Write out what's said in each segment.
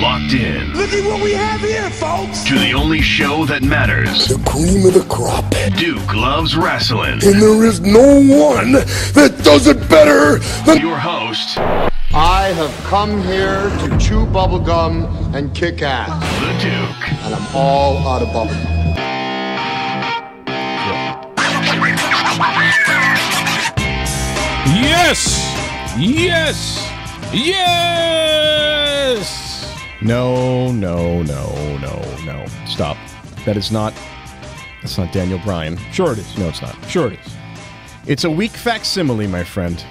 locked in. Look at what we have here, folks. To the only show that matters. The cream of the crop. Duke Loves Rasslin. And there is no one that does it better than your host. I have come here to chew bubblegum and kick ass. The Duke. And I'm all out of bubblegum. Yes! Yes! Yes! No. Stop. That's not Daniel Bryan. Sure it is. No, it's not. Sure it is. It's a weak facsimile, my friend.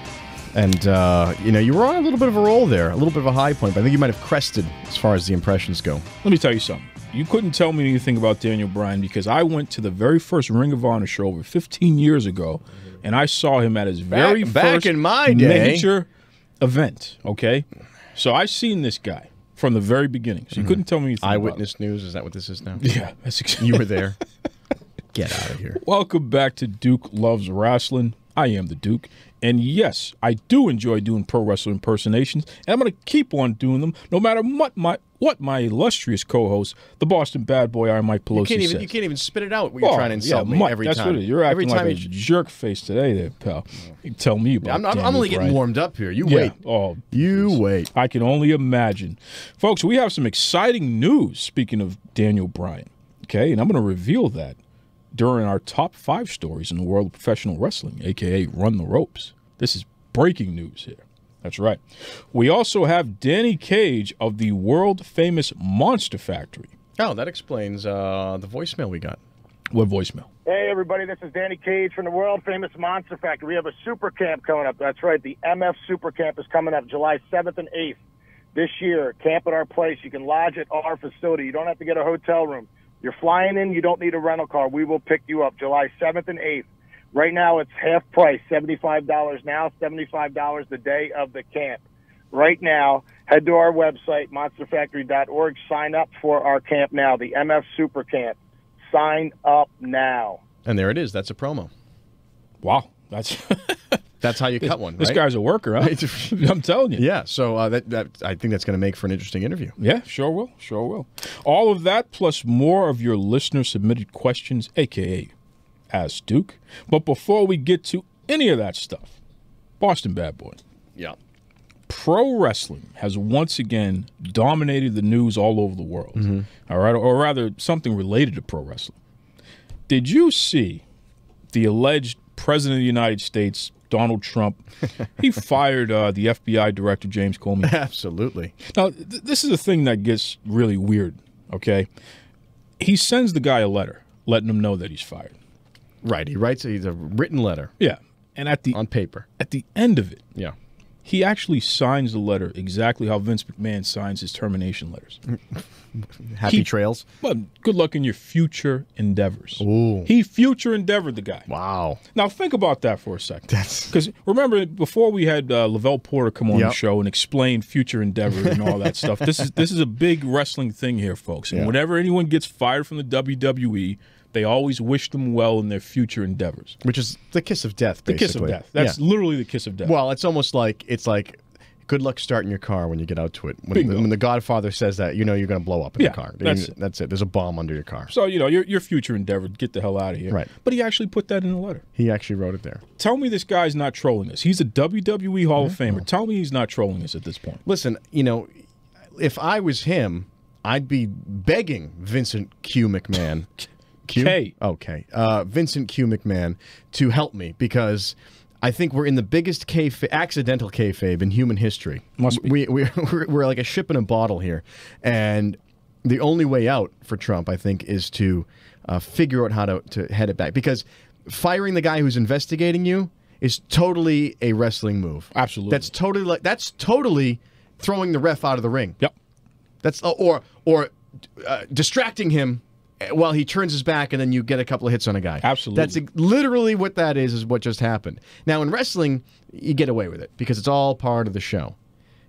And, you were on a little bit of a roll there, a little bit of a high point, but I think you might have crested as far as the impressions go. Let me tell you something. You couldn't tell me anything about Daniel Bryan because I went to the very first Ring of Honor show over 15 years ago, and I saw him at his very first in my day. major event, okay? So I've seen this guy from the very beginning, so you couldn't tell me anything Eyewitness News, is that what this is now? Yeah, that's exactly. You were there. Get out of here. Welcome back to Duke Loves Rasslin. I am the Duke. And yes, I do enjoy doing pro wrestler impersonations, and I'm going to keep on doing them no matter what my illustrious co-host, the Boston bad boy, Mike Pelosi, says. You can't even spit it out when you're trying to insult me Mike, every that's time. What it is. You're acting every time like a jerk face today there, pal. You can tell me about I'm only getting warmed up here. You wait. Oh, you wait. I can only imagine. Folks, we have some exciting news, speaking of Daniel Bryan, okay? And I'm going to reveal that during our top 5 stories in the world of professional wrestling, a.k.a. Run the Ropes. This is breaking news here. That's right. We also have Danny Cage of the world-famous Monster Factory. Oh, that explains the voicemail we got. What voicemail? Hey, everybody, this is Danny Cage from the world-famous Monster Factory. We have a super camp coming up. That's right, the MF Super Camp is coming up July 7th and 8th this year. Camp at our place. You can lodge at our facility. You don't have to get a hotel room. You're flying in. You don't need a rental car. We will pick you up July 7th and 8th. Right now, it's half price, $75 now, $75 the day of the camp. Right now, head to our website, monsterfactory.org. Sign up for our camp now, the MF Super Camp. Sign up now. And there it is. That's a promo. Wow. That's how you cut one, right? This guy's a worker, huh? I'm telling you. Yeah, so I think that's going to make for an interesting interview. Yeah, sure will. Sure will. All of that plus more of your listener-submitted questions, a.k.a. Ask Duke. But before we get to any of that stuff, Boston Bad Boy. Yeah. Pro wrestling has once again dominated the news all over the world. All right, or rather, something related to pro wrestling. Did you see the alleged President of the United States, Donald Trump? He fired the FBI director, James Comey. Absolutely. Now, this is a thing that gets really weird, okay? He sends the guy a letter letting him know that he's fired. Right, he writes a written letter. Yeah, and on paper. At the end of it, yeah, he actually signs the letter exactly how Vince McMahon signs his termination letters. Happy trails. Well, good luck in your future endeavors. Ooh. He future endeavored the guy. Wow. Now think about that for a second. Because remember, before we had Lavelle Porter come on the show and explain future endeavor and all that stuff. This is a big wrestling thing here, folks. And whenever anyone gets fired from the WWE, they always wish them well in their future endeavors. Which is the kiss of death, basically. The kiss of death. That's literally the kiss of death. Well, it's almost like, good luck starting your car when you get out to it. When the Godfather says that, you know you're going to blow up in the car. That's it. There's a bomb under your car. So, your future endeavor, get the hell out of here. Right. But he actually put that in a letter. He actually wrote it there. Tell me this guy's not trolling us. He's a WWE Hall of Famer. Tell me he's not trolling us at this point. Listen, if I was him, I'd be begging Vincent Q. McMahon. K. Okay. Vincent Q. McMahon to help me because I think we're in the biggest accidental kayfabe in human history. Must be. We're like a ship in a bottle here. And the only way out for Trump, I think, is to figure out how to head it back. Because firing the guy who's investigating you is totally a wrestling move. Absolutely. That's totally throwing the ref out of the ring. Yep. That's or distracting him while he turns his back and then you get a couple of hits on a guy. Absolutely. That's literally what that is what just happened. Now, in wrestling, you get away with it because it's all part of the show.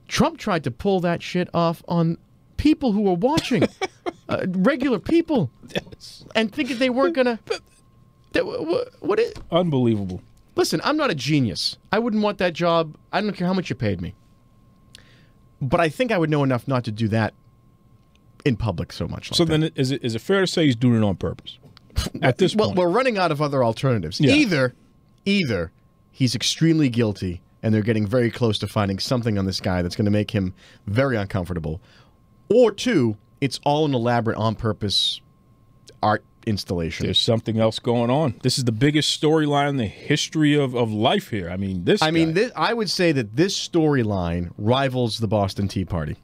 Trump tried to pull that shit off on people who were watching, regular people, and thinking they weren't going to... What is... Unbelievable. Listen, I'm not a genius. I wouldn't want that job. I don't care how much you paid me. But I think I would know enough not to do that in public so much. Like So that. then, is it fair to say he's doing it on purpose? At this point, we're running out of other alternatives. Yeah. Either he's extremely guilty, and they're getting very close to finding something on this guy that's going to make him very uncomfortable, or two, it's all an elaborate, on-purpose art installation. there's something else going on. This is the biggest storyline in the history of life here. I mean, I would say that this storyline rivals the Boston Tea Party.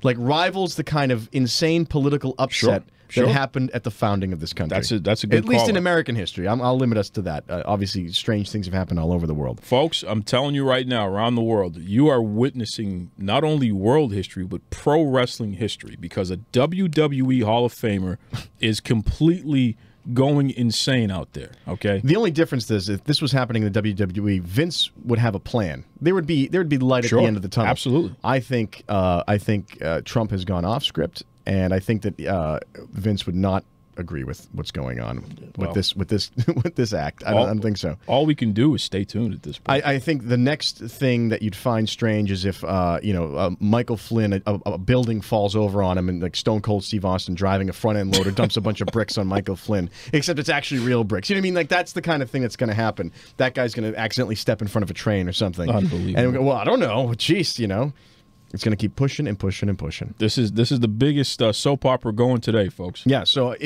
Like, rivals the kind of insane political upset Sure. that happened at the founding of this country. That's a good At least in call-out. American history. I'll limit us to that. Obviously, strange things have happened all over the world. Folks, I'm telling you right now, around the world, you are witnessing not only world history, but pro wrestling history, because a WWE Hall of Famer is completely going insane out there, okay? The only difference is if this was happening in the WWE, Vince would have a plan. There would be light at the end of the tunnel. Absolutely. I think Trump has gone off script, and I think that Vince would not agree with what's going on with this act. I don't think so. All we can do is stay tuned at this point. I think the next thing that you'd find strange is if Michael Flynn, a building falls over on him, and like Stone Cold Steve Austin driving a front end loader dumps a bunch of bricks on Michael Flynn, except it's actually real bricks. You know what I mean? Like, that's the kind of thing that's going to happen. That guy's going to accidentally step in front of a train or something. Unbelievable. And we go, well, I don't know. Jeez, it's going to keep pushing and pushing and pushing. This is the biggest soap opera going today, folks. Yeah. So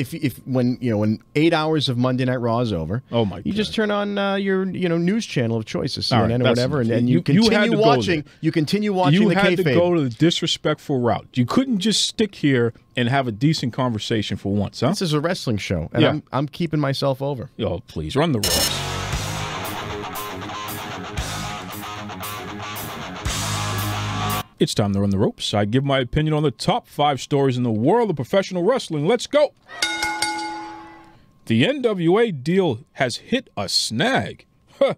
when 8 hours of Monday Night Raw is over, Oh my you God. just turn on your news channel of choice, All right, CNN or that's whatever, enough. and you You had continue to go watching. there. You continue watching You the had to kayfabe. go to the disrespectful route. You couldn't just stick here and have a decent conversation for once, huh? This is a wrestling show, and Yeah. I'm keeping myself over. Oh, please, run the ropes. It's time to run the ropes. I give my opinion on the top 5 stories in the world of professional wrestling. Let's go. The NWA deal has hit a snag. Huh.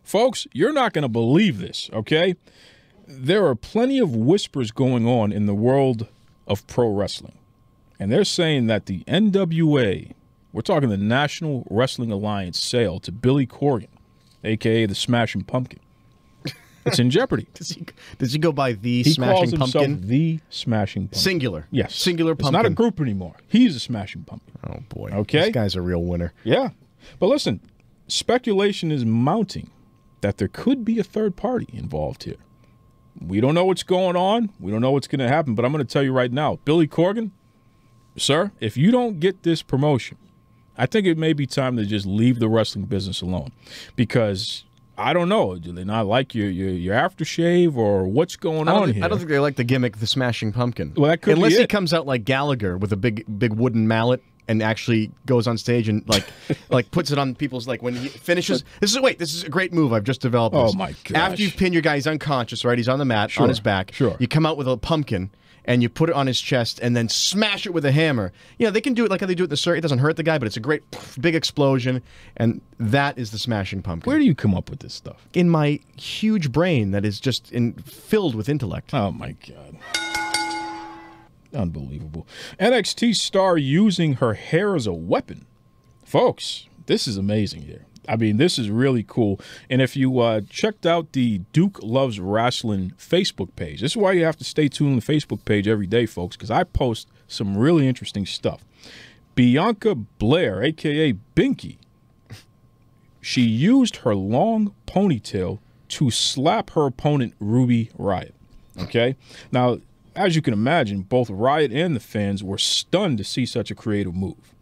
Folks, you're not going to believe this, okay? There are plenty of whispers going on in the world of pro wrestling. And they're saying that the NWA, we're talking the National Wrestling Alliance sale to Billy Corgan, a.k.a. the Smashing Pumpkin, it's in jeopardy. Does he go by the He Smashing calls himself Pumpkin? the Smashing Pumpkin. Singular. Yes. Singular It's pumpkin. not a group anymore. He's a Smashing Pumpkin. Oh boy. Okay. This guy's a real winner. Yeah. But listen, speculation is mounting that there could be a third party involved here. We don't know what's going on. We don't know what's going to happen. But I'm going to tell you right now, Billy Corgan, sir, if you don't get this promotion, I think it may be time to just leave the wrestling business alone. Because I don't know. Do they not like your aftershave, or what's going on here? I don't think they like the gimmick, the Smashing Pumpkin. Well, that could be Unless he it. comes out like Gallagher with a big wooden mallet and actually goes on stage and like puts it on people's, like, when he finishes. This is a great move I've just developed. Oh, this. my gosh. After you've pinned your guy, he's unconscious, right? He's on the mat, Sure, on his back. sure. You come out with a pumpkin and you put it on his chest and then smash it with a hammer. They can do it like how they do it in the circuit. It doesn't hurt the guy, but it's a great big explosion, and that is the Smashing Pumpkin. Where do you come up with this stuff? In my huge brain that is just filled with intellect. Oh, my God. Unbelievable. NXT star using her hair as a weapon. Folks, this is amazing here. I mean, this is really cool. And if you checked out the Duke Loves Rasslin Facebook page, this is why you have to stay tuned on the Facebook page every day, folks, because I post some really interesting stuff. Bianca Blair, a.k.a. Binky, she used her long ponytail to slap her opponent, Ruby Riott. Okay? Now, as you can imagine, both Riott and the fans were stunned to see such a creative move.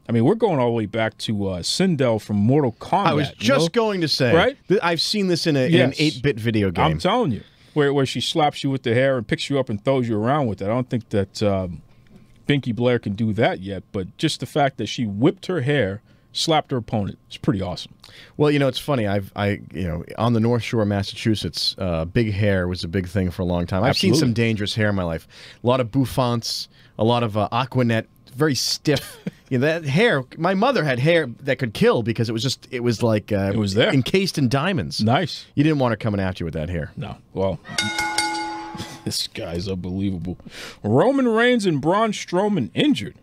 I mean, we're going all the way back to Sindel from Mortal Kombat. I was just going to say, right? I've seen this in an Yes. 8-bit video game. I'm telling you, where she slaps you with the hair and picks you up and throws you around with it. I don't think that Binky Blair can do that yet, but just the fact that she whipped her hair, slapped her opponent, it's pretty awesome. Well, it's funny. I on the North Shore of Massachusetts, big hair was a big thing for a long time. I've seen Absolutely. some dangerous hair in my life. A lot of bouffants, a lot of Aquanet, very stiff. That hair. My mother had hair that could kill because it was like It was there. encased in diamonds. Nice. You didn't want her coming after you with that hair. No. Well, this guy's unbelievable. Roman Reigns and Braun Strowman injured.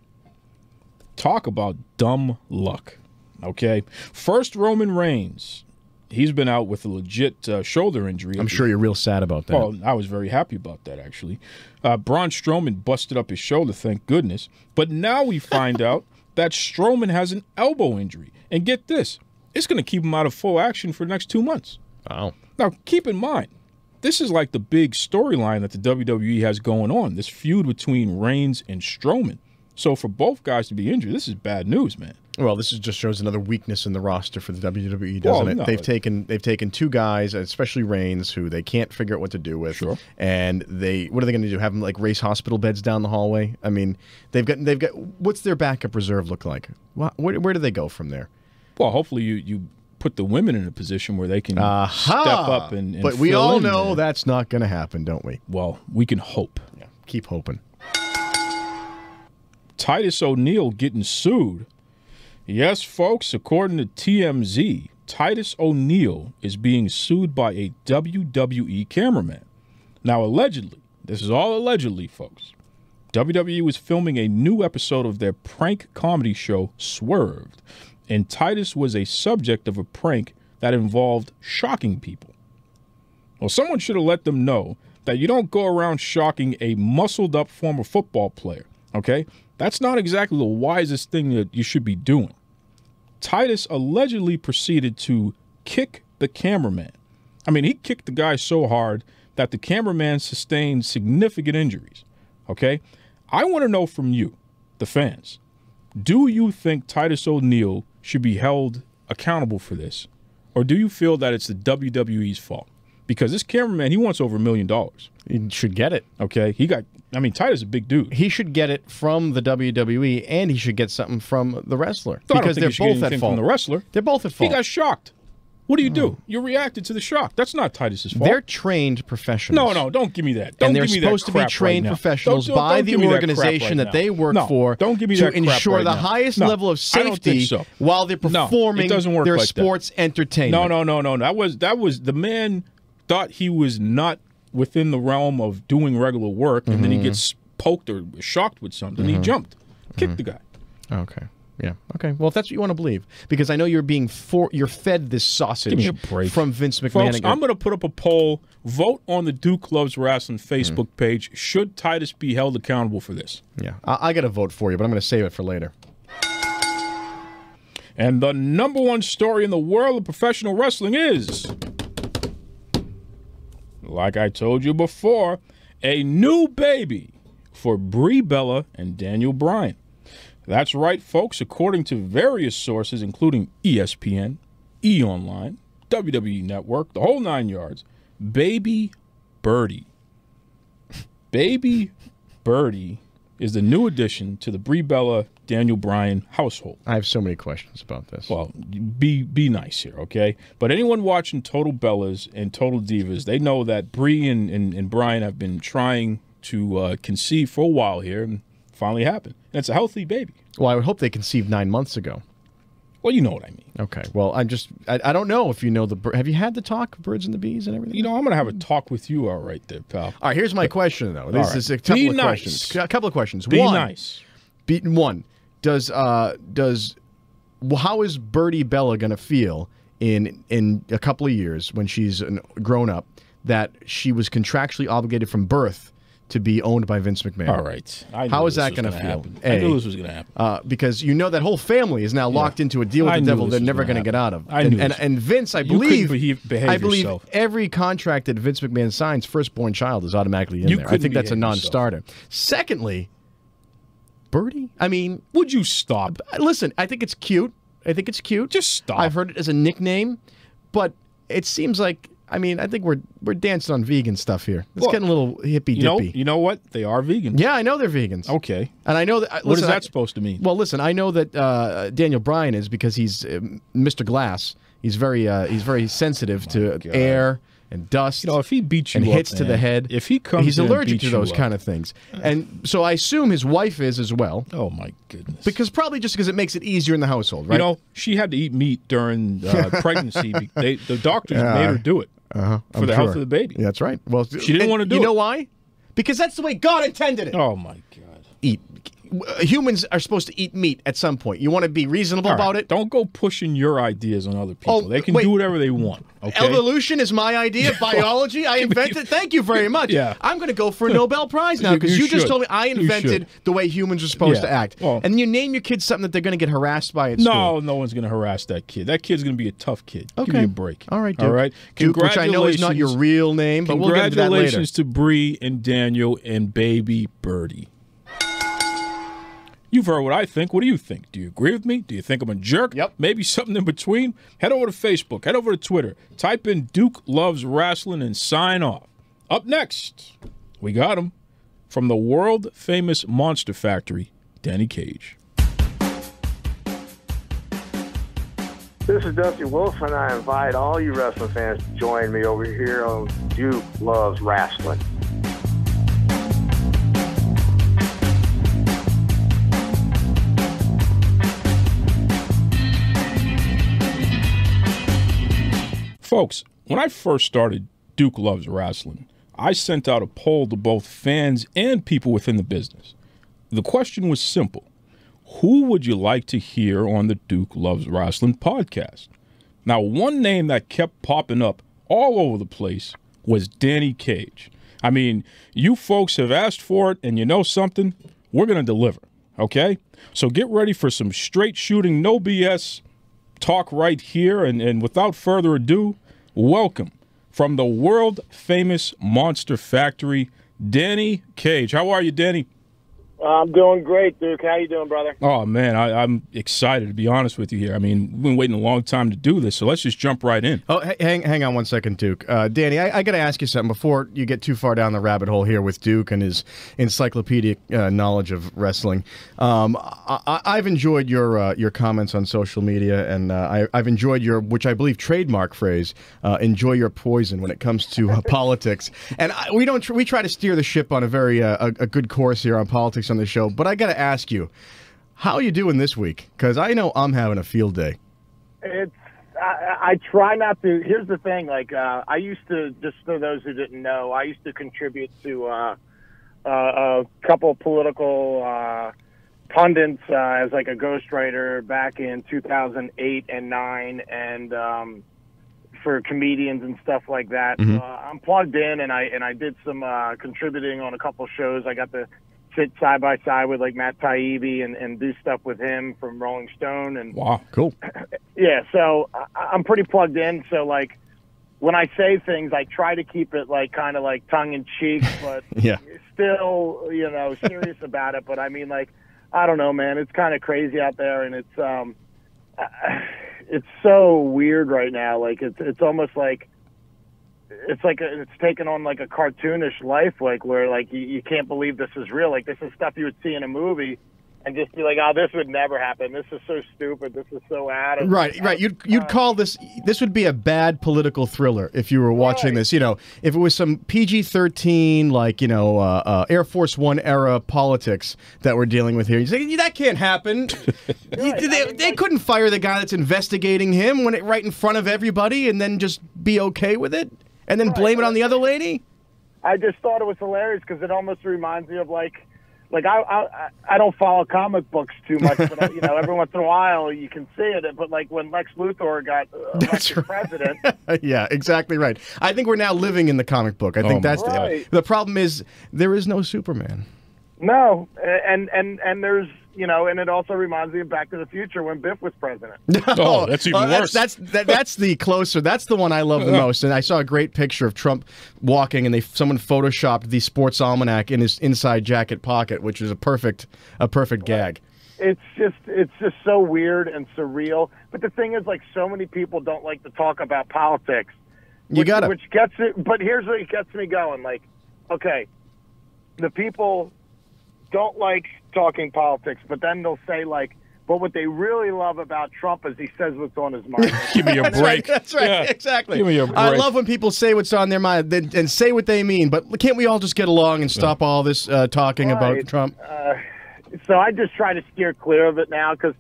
Talk about dumb luck. Okay. First, Roman Reigns He's been out with a legit shoulder injury. I'm sure you're real sad about that. Well, I was very happy about that, actually. Braun Strowman busted up his shoulder, thank goodness. But now we find out that Strowman has an elbow injury. And get this, it's going to keep him out of full action for the next 2 months. Wow. Now, keep in mind, this is like the big storyline that the WWE has going on, this feud between Reigns and Strowman. So for both guys to be injured, this is bad news, man. Well, this just shows another weakness in the roster for the WWE, doesn't it? No, they've taken two guys, especially Reigns, who they can't figure out what to do with. Sure. And what are they going to do? Have them like race hospital beds down the hallway? I mean, they've got. What's their backup reserve look like? Where do they go from there? Well, hopefully you put the women in a position where they can step up and But we fill all in know there. that's not going to happen, don't we? Well, we can hope. Yeah, keep hoping. Titus O'Neil getting sued. Yes, folks, according to TMZ, Titus O'Neil is being sued by a WWE cameraman. Now, allegedly, this is all allegedly, folks, WWE was filming a new episode of their prank comedy show, Swerved, and Titus was a subject of a prank that involved shocking people. Well, someone should have let them know that you don't go around shocking a muscled-up former football player, okay? That's not exactly the wisest thing that you should be doing. Titus allegedly proceeded to kick the cameraman. I mean, he kicked the guy so hard that the cameraman sustained significant injuries, okay? I want to know from you, the fans, do you think Titus O'Neil should be held accountable for this? Or do you feel that it's the WWE's fault? Because this cameraman, he wants over $1 million. He should get it. Okay, Titus is a big dude. He should get it from the WWE, and he should get something from the wrestler. No, because they're both at fault. From the wrestler. They're both at fault. He got shocked. What do you do? You reacted to the shock. That's not Titus's fault. They're trained professionals. No, don't give me that. And they're supposed to be trained professionals by the organization that they work for to ensure the highest level of safety while they're performing their sports entertainment. No. That was the man thought he was not within the realm of doing regular work, and then he gets poked or shocked with something. He jumped, kicked the guy. Okay. Yeah. Okay. Well, if that's what you want to believe, because I know you're fed this sausage Give me a break. from Vince McMahon. Folks, I'm going to put up a poll. Vote on the Duke Loves Rasslin Facebook page. Should Titus be held accountable for this? Yeah. I got to vote for you, but I'm going to save it for later. And the number one story in the world of professional wrestling is, like I told you before, a new baby for Brie Bella and Daniel Bryan. That's right, folks. According to various sources, including ESPN, E! Online, WWE Network, the whole 9 yards, Baby Birdie. Baby Birdie is the new addition to the Brie Bella, Daniel Bryan household. I have so many questions about this. Well, be nice here, okay? But anyone watching Total Bellas and Total Divas, they know that Brie and Bryan have been trying to conceive for a while here, and finally happened. And it's a healthy baby. Well, I would hope they conceived 9 months ago. Well, you know what I mean. Okay. Well, I don't know if you know have you had the talk, Birds and the Bees and everything? You know, I'm going to have a talk with you all right there, pal. All right, here's my question, though. This is a couple of questions. A couple of questions. Be nice. One, how is Birdie Bella going to feel in a couple of years when she's grown up that she was contractually obligated from birth to be owned by Vince McMahon? All right. How is that going to feel? I knew this was going to happen. Because you know that whole family is now locked into a deal with the devil they're never going to get out of. And Vince, I believe, every contract that Vince McMahon signs, firstborn child is automatically in there. I think that's a non-starter. Secondly, Birdie? I mean, would you stop? Listen, I think it's cute. Just stop. I've heard it as a nickname, but it seems like, I mean, I think we're dancing on vegan stuff here. It's getting a little hippy-dippy. You know what? They are vegans. Yeah, I know they're vegans. Okay. And I know that... What is that supposed to mean? Well, listen, I know that Daniel Bryan is, because he's Mr. Glass. He's very sensitive to air and dust. You know, if he beats you and up, hits to the head, if he comes, he's in allergic to and those kind of things. And so I assume his wife is as well. Oh my goodness! Because it makes it easier in the household, right? You know, she had to eat meat during pregnancy. The doctors made her do it for the health of the baby. Yeah, that's right. Well, she didn't want to do it. You know why? Because that's the way God intended it. Oh my God! Eat humans are supposed to eat meat at some point. You want to be reasonable about it. Don't go pushing your ideas on other people. They can do whatever they want. Okay? Evolution is my idea. Biology, I invented. Thank you very much. Yeah. I'm going to go for a Nobel Prize now because you just told me I invented the way humans are supposed to act. Well, and you name your kids something that they're going to get harassed by at school. No, no one's going to harass that kid. That kid's going to be a tough kid. Okay. Give me a break. All right, Duke. All right. Duke, which I know is not your real name, but we'll get into that later. Congratulations to Brie and Daniel and baby Birdie. You've heard what I think. What do you think? Do you agree with me? Do you think I'm a jerk? Yep. Maybe something in between? Head over to Facebook. Head over to Twitter. Type in Duke Loves Rasslin and sign off. Up next, we got him from the world-famous Monster Factory, Danny Cage. This is Dusty Wolf, and I invite all you wrestling fans to join me over here on Duke Loves Rasslin. Folks, when I first started Duke Loves Rasslin, I sent out a poll to both fans and people within the business. The question was simple. Who would you like to hear on the Duke Loves Rasslin podcast? Now, one name that kept popping up all over the place was Danny Cage. I mean, you folks have asked for it, and you know something? We're going to deliver, okay? So get ready for some straight shooting, no BS talk right here, and without further ado, welcome from the world-famous Monster Factory, Danny Cage. How are you, Danny? I'm doing great, Duke. How you doing, brother? Oh, man, I'm excited, to be honest with you here. I mean, we've been waiting a long time to do this, so let's just jump right in. Oh, hang on one second, Duke. Danny, I got to ask you something before you get too far down the rabbit hole here with Duke and his encyclopedic knowledge of wrestling. I've enjoyed your comments on social media, and I've enjoyed your, which I believe trademark phrase, enjoy your poison when it comes to politics. And we try to steer the ship on a very a good course here on politics on the show, but I got to ask you, how are you doing this week? Because I know I'm having a field day. I try not to. Here's the thing, like I used to, just for those who didn't know, I used to contribute to a couple of political pundits as like a ghostwriter back in 2008 and 9, and for comedians and stuff like that. Mm-hmm. I'm plugged in, and I did some contributing on a couple shows. I got to sit side by side with like Matt Taibbi and do stuff with him from Rolling Stone. And wow, cool. Yeah, so I'm pretty plugged in. So like when I say things, I try to keep it like kind of like tongue in cheek, but yeah, still, you know, serious about it. But I mean, like, I don't know, man, it's kind of crazy out there, and it's so weird right now. Like it's almost like it's taken on like a cartoonish life, like where like you can't believe this is real. Like this is stuff you would see in a movie and just be like, oh, this would never happen. This is so stupid. This is so out of right. You'd call this would be a bad political thriller if you were watching this. You know, if it was some PG-13 like Air Force One era politics that we're dealing with here, you say that can't happen. They couldn't fire the guy that's investigating him right in front of everybody and then just be okay with it. And then blame it on the other lady? I just thought it was hilarious because it almost reminds me of like I don't follow comic books too much, but every once in a while you can see it. But like when Lex Luthor got elected president, yeah, exactly right. I think we're now living in the comic book. I think that's the problem. Is there is no Superman? No, and there's and it also reminds me of Back to the Future when Biff was president. Oh, that's even worse. That's the closer. That's the one I love the most. And I saw a great picture of Trump walking, and someone photoshopped the sports almanac in his inside jacket pocket, which is a perfect gag. It's just so weird and surreal. But the thing is, like, so many people don't like to talk about politics. Which gets it. But here's what gets me going. Like, okay, the people don't like talking politics, but then they'll say like, but what they really love about Trump is he says what's on his mind. Give me a break. That's right. Yeah. Exactly. Give me a break. I love when people say what's on their mind and say what they mean, but can't we all just get along and stop all this talking about Trump? So I just try to steer clear of it now, because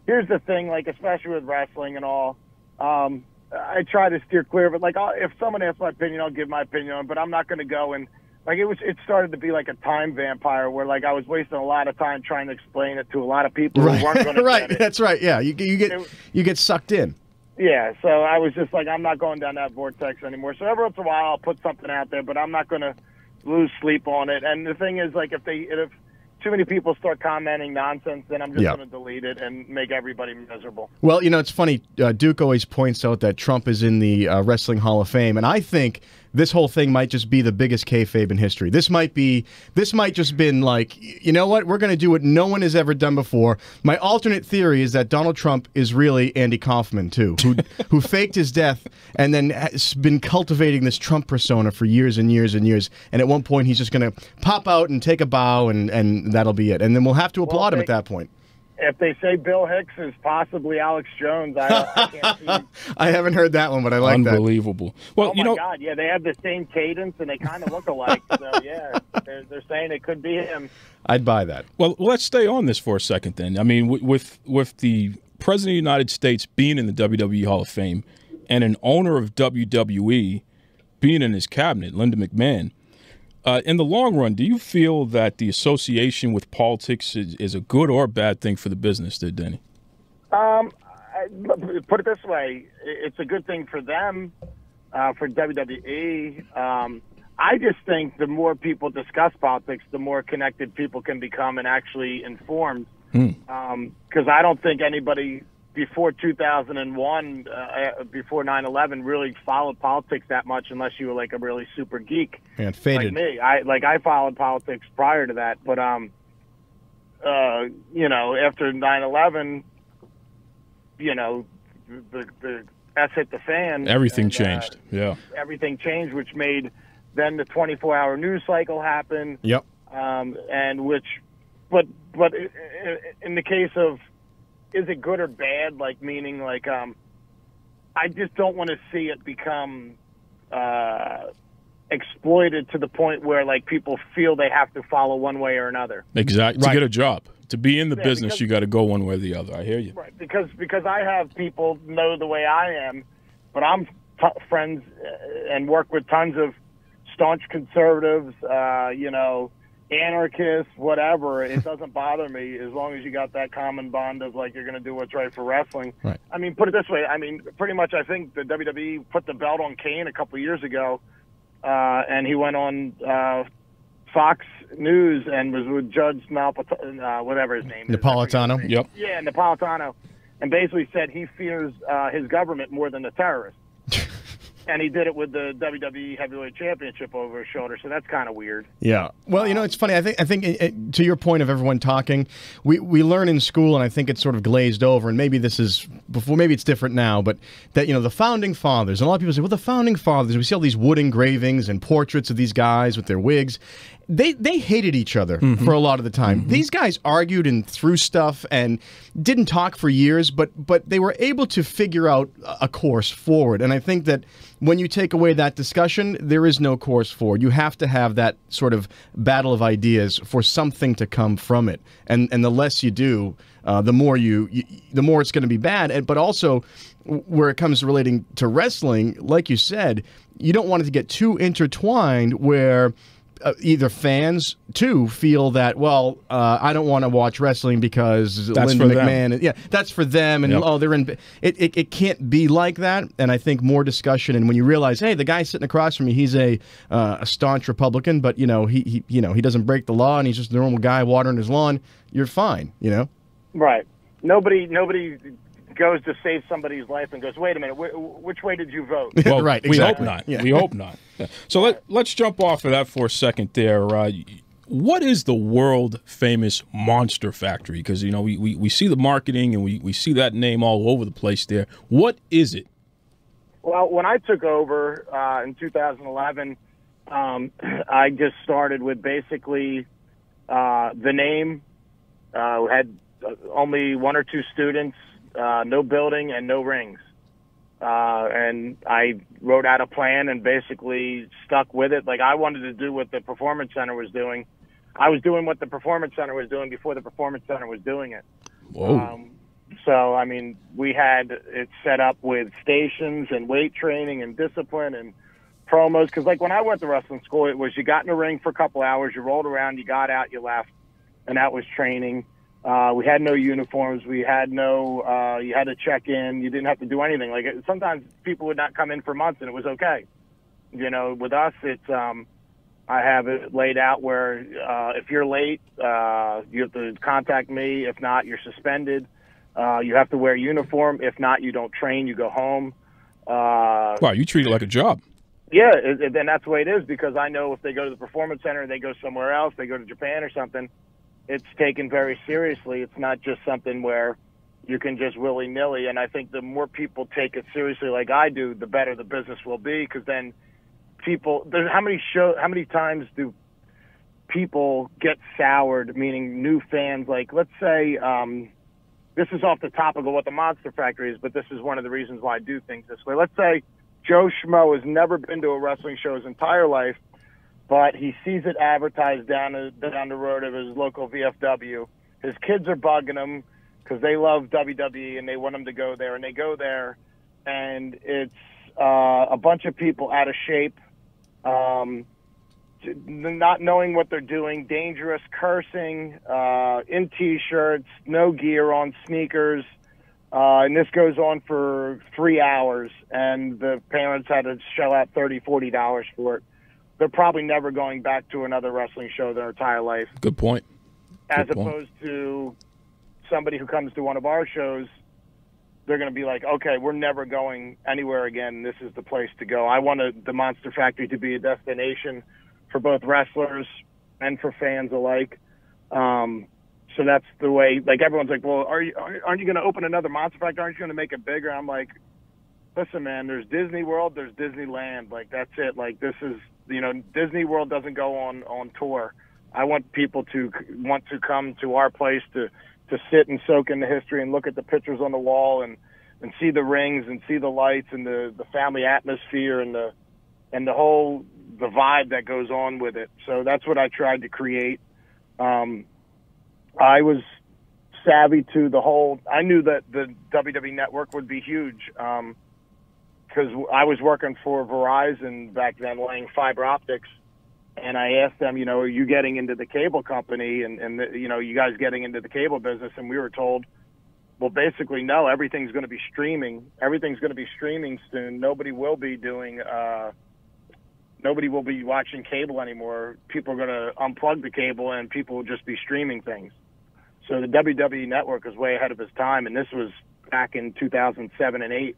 here's the thing, like, especially with wrestling and all, I try to steer clear of it. Like, if someone asks my opinion, I'll give my opinion on it, but I'm not going to go and like it started to be like a time vampire where like I was wasting a lot of time trying to explain it to a lot of people who weren't going to Right, get it. that's right. Yeah, you get sucked in. Yeah, so I was just like, I'm not going down that vortex anymore. So every once in a while I'll put something out there, but I'm not going to lose sleep on it. And the thing is, like, if too many people start commenting nonsense, then I'm just going to delete it and make everybody miserable. Well, it's funny. Duke always points out that Trump is in the Wrestling Hall of Fame, and I think this whole thing might just be the biggest kayfabe in history. This might just been like, you know what? We're going to do what no one has ever done before. My alternate theory is that Donald Trump is really Andy Kaufman, too, who faked his death and then has been cultivating this Trump persona for years and years and years. And at one point, he's just going to pop out and take a bow, and that'll be it. And then we'll have to applaud him at that point. If they say Bill Hicks is possibly Alex Jones, I can't see. I haven't heard that one, but I like that. Unbelievable. Well, oh my God, yeah, they have the same cadence and they kind of look alike. So yeah, they're saying it could be him. I'd buy that. Well, let's stay on this for a second then. I mean, with the President of the United States being in the WWE Hall of Fame and an owner of WWE being in his cabinet, Linda McMahon, in the long run, do you feel that the association with politics is a good or bad thing for the business, Denny? Put it this way, it's a good thing for them, for WWE. I just think the more people discuss politics, the more connected people can become and actually informed. Because I don't think anybody before 2001, before 9/11, really followed politics that much unless you were like a really super geek. And faded. Like me. I followed politics prior to that, but after 9/11, the S hit the fan. Everything changed. Yeah. Everything changed, which made then the 24-hour news cycle happen. Yep. But in the case of, is it good or bad? Like, meaning, like, I just don't want to see it become exploited to the point where, like, people feel they have to follow one way or another. Exactly. Right. To get a job, to be in the business, you got to go one way or the other. I hear you. Right. Because I have people know the way I am, but I'm friends and work with tons of staunch conservatives, anarchists, whatever. It doesn't bother me as long as you got that common bond of, like, you're going to do what's right for wrestling. Right. I mean, put it this way. I mean, pretty much I think the WWE put the belt on Kane a couple of years ago, and he went on Fox News and was with Judge whatever his name is. Napolitano? Yep. Yeah, Napolitano, and basically said he fears his government more than the terrorists. And he did it with the WWE Heavyweight Championship over his shoulder, so that's kind of weird. Yeah. Well, it's funny. I think to your point of everyone talking, we learn in school, and I think it's sort of glazed over, and maybe this is before, maybe it's different now, but that, the Founding Fathers, and a lot of people say, well, the Founding Fathers, we see all these wood engravings and portraits of these guys with their wigs. They hated each other for a lot of the time. These guys argued and threw stuff and didn't talk for years, but they were able to figure out a course forward. And I think that when you take away that discussion, there is no course forward. You have to have that sort of battle of ideas for something to come from it. And the less you do, the more the more it's going to be bad. But also, where it comes to relating to wrestling, like you said, you don't want it to get too intertwined where either fans too feel that, well, I don't want to watch wrestling because that's Linda for McMahon. them. Yeah, that's for them, and they're in. It can't be like that. And I think more discussion, and when you realize, hey, the guy sitting across from me, he's a staunch Republican, but he doesn't break the law, and he's just a normal guy watering his lawn. You're fine, Right. Nobody goes to save somebody's life and goes, wait a minute, which way did you vote? Well, right, we hope exactly. not. Yeah. We hope not. Yeah. So let's jump off of that for a second there. What is the world-famous Monster Factory? Because, we see the marketing and we see that name all over the place there. What is it? Well, when I took over in 2011, I just started with basically the name. We had only one or two students, no building, and no rings. And I wrote out a plan and basically stuck with it. Like, I wanted to do what the Performance Center was doing. I was doing what the Performance Center was doing before the Performance Center was doing it. Whoa. So, I mean, we had it set up with stations and weight training and discipline and promos. Because, like, when I went to wrestling school, it was you got in the ring for a couple hours, you rolled around, you got out, you left, and that was training. We had no uniforms. We had no you had to check in. You didn't have to do anything. Like, sometimes people would not come in for months, and it was okay. You know, with us, it's I have it laid out where if you're late, you have to contact me. If not, you're suspended. You have to wear a uniform. If not, you don't train. You go home. Wow, you treat it like a job. Yeah, and that's the way it is, because I know if they go to the Performance Center and they go somewhere else, they go to Japan or something, it's taken very seriously. It's not just something where you can just willy-nilly. And I think the more people take it seriously like I do, the better the business will be, because then people, how many times do people get soured, meaning new fans? Like, let's say, this is off the topic of what the Monster Factory is, but this is one of the reasons why I do things this way. Let's say Joe Schmo has never been to a wrestling show his entire life, but he sees it advertised down the road of his local VFW. His kids are bugging him because they love WWE and they want him to go there, and they go there, and it's a bunch of people out of shape, not knowing what they're doing, dangerous, cursing, in T-shirts, no gear on, sneakers, and this goes on for 3 hours, and the parents had to shell out $30, $40 for it. They're probably never going back to another wrestling show their entire life. Good point. As opposed to somebody who comes to one of our shows, they're going to be like, okay, we're never going anywhere again. This is the place to go. I want the Monster Factory to be a destination for both wrestlers and for fans alike. So that's the way, like, everyone's like, well, aren't you going to open another Monster Factory? Aren't you going to make it bigger? I'm like, listen, man, there's Disney World, there's Disneyland. Like, that's it. Like, this is, you know, Disney World doesn't go on tour. I want people to want to come to our place to sit and soak in the history and look at the pictures on the wall and see the rings and see the lights and the family atmosphere and the vibe that goes on with it. So that's what I tried to create. I was savvy to the whole. I knew that the WWE Network would be huge because I was working for Verizon back then, laying fiber optics, and I asked them, you know, are you getting into the cable company and you know, you guys getting into the cable business? And we were told, well, basically, no, everything's going to be streaming. Everything's going to be streaming soon. Nobody will be doing. Nobody will be watching cable anymore. People are going to unplug the cable, and people will just be streaming things. So the WWE Network was way ahead of its time, and this was back in 2007 and 8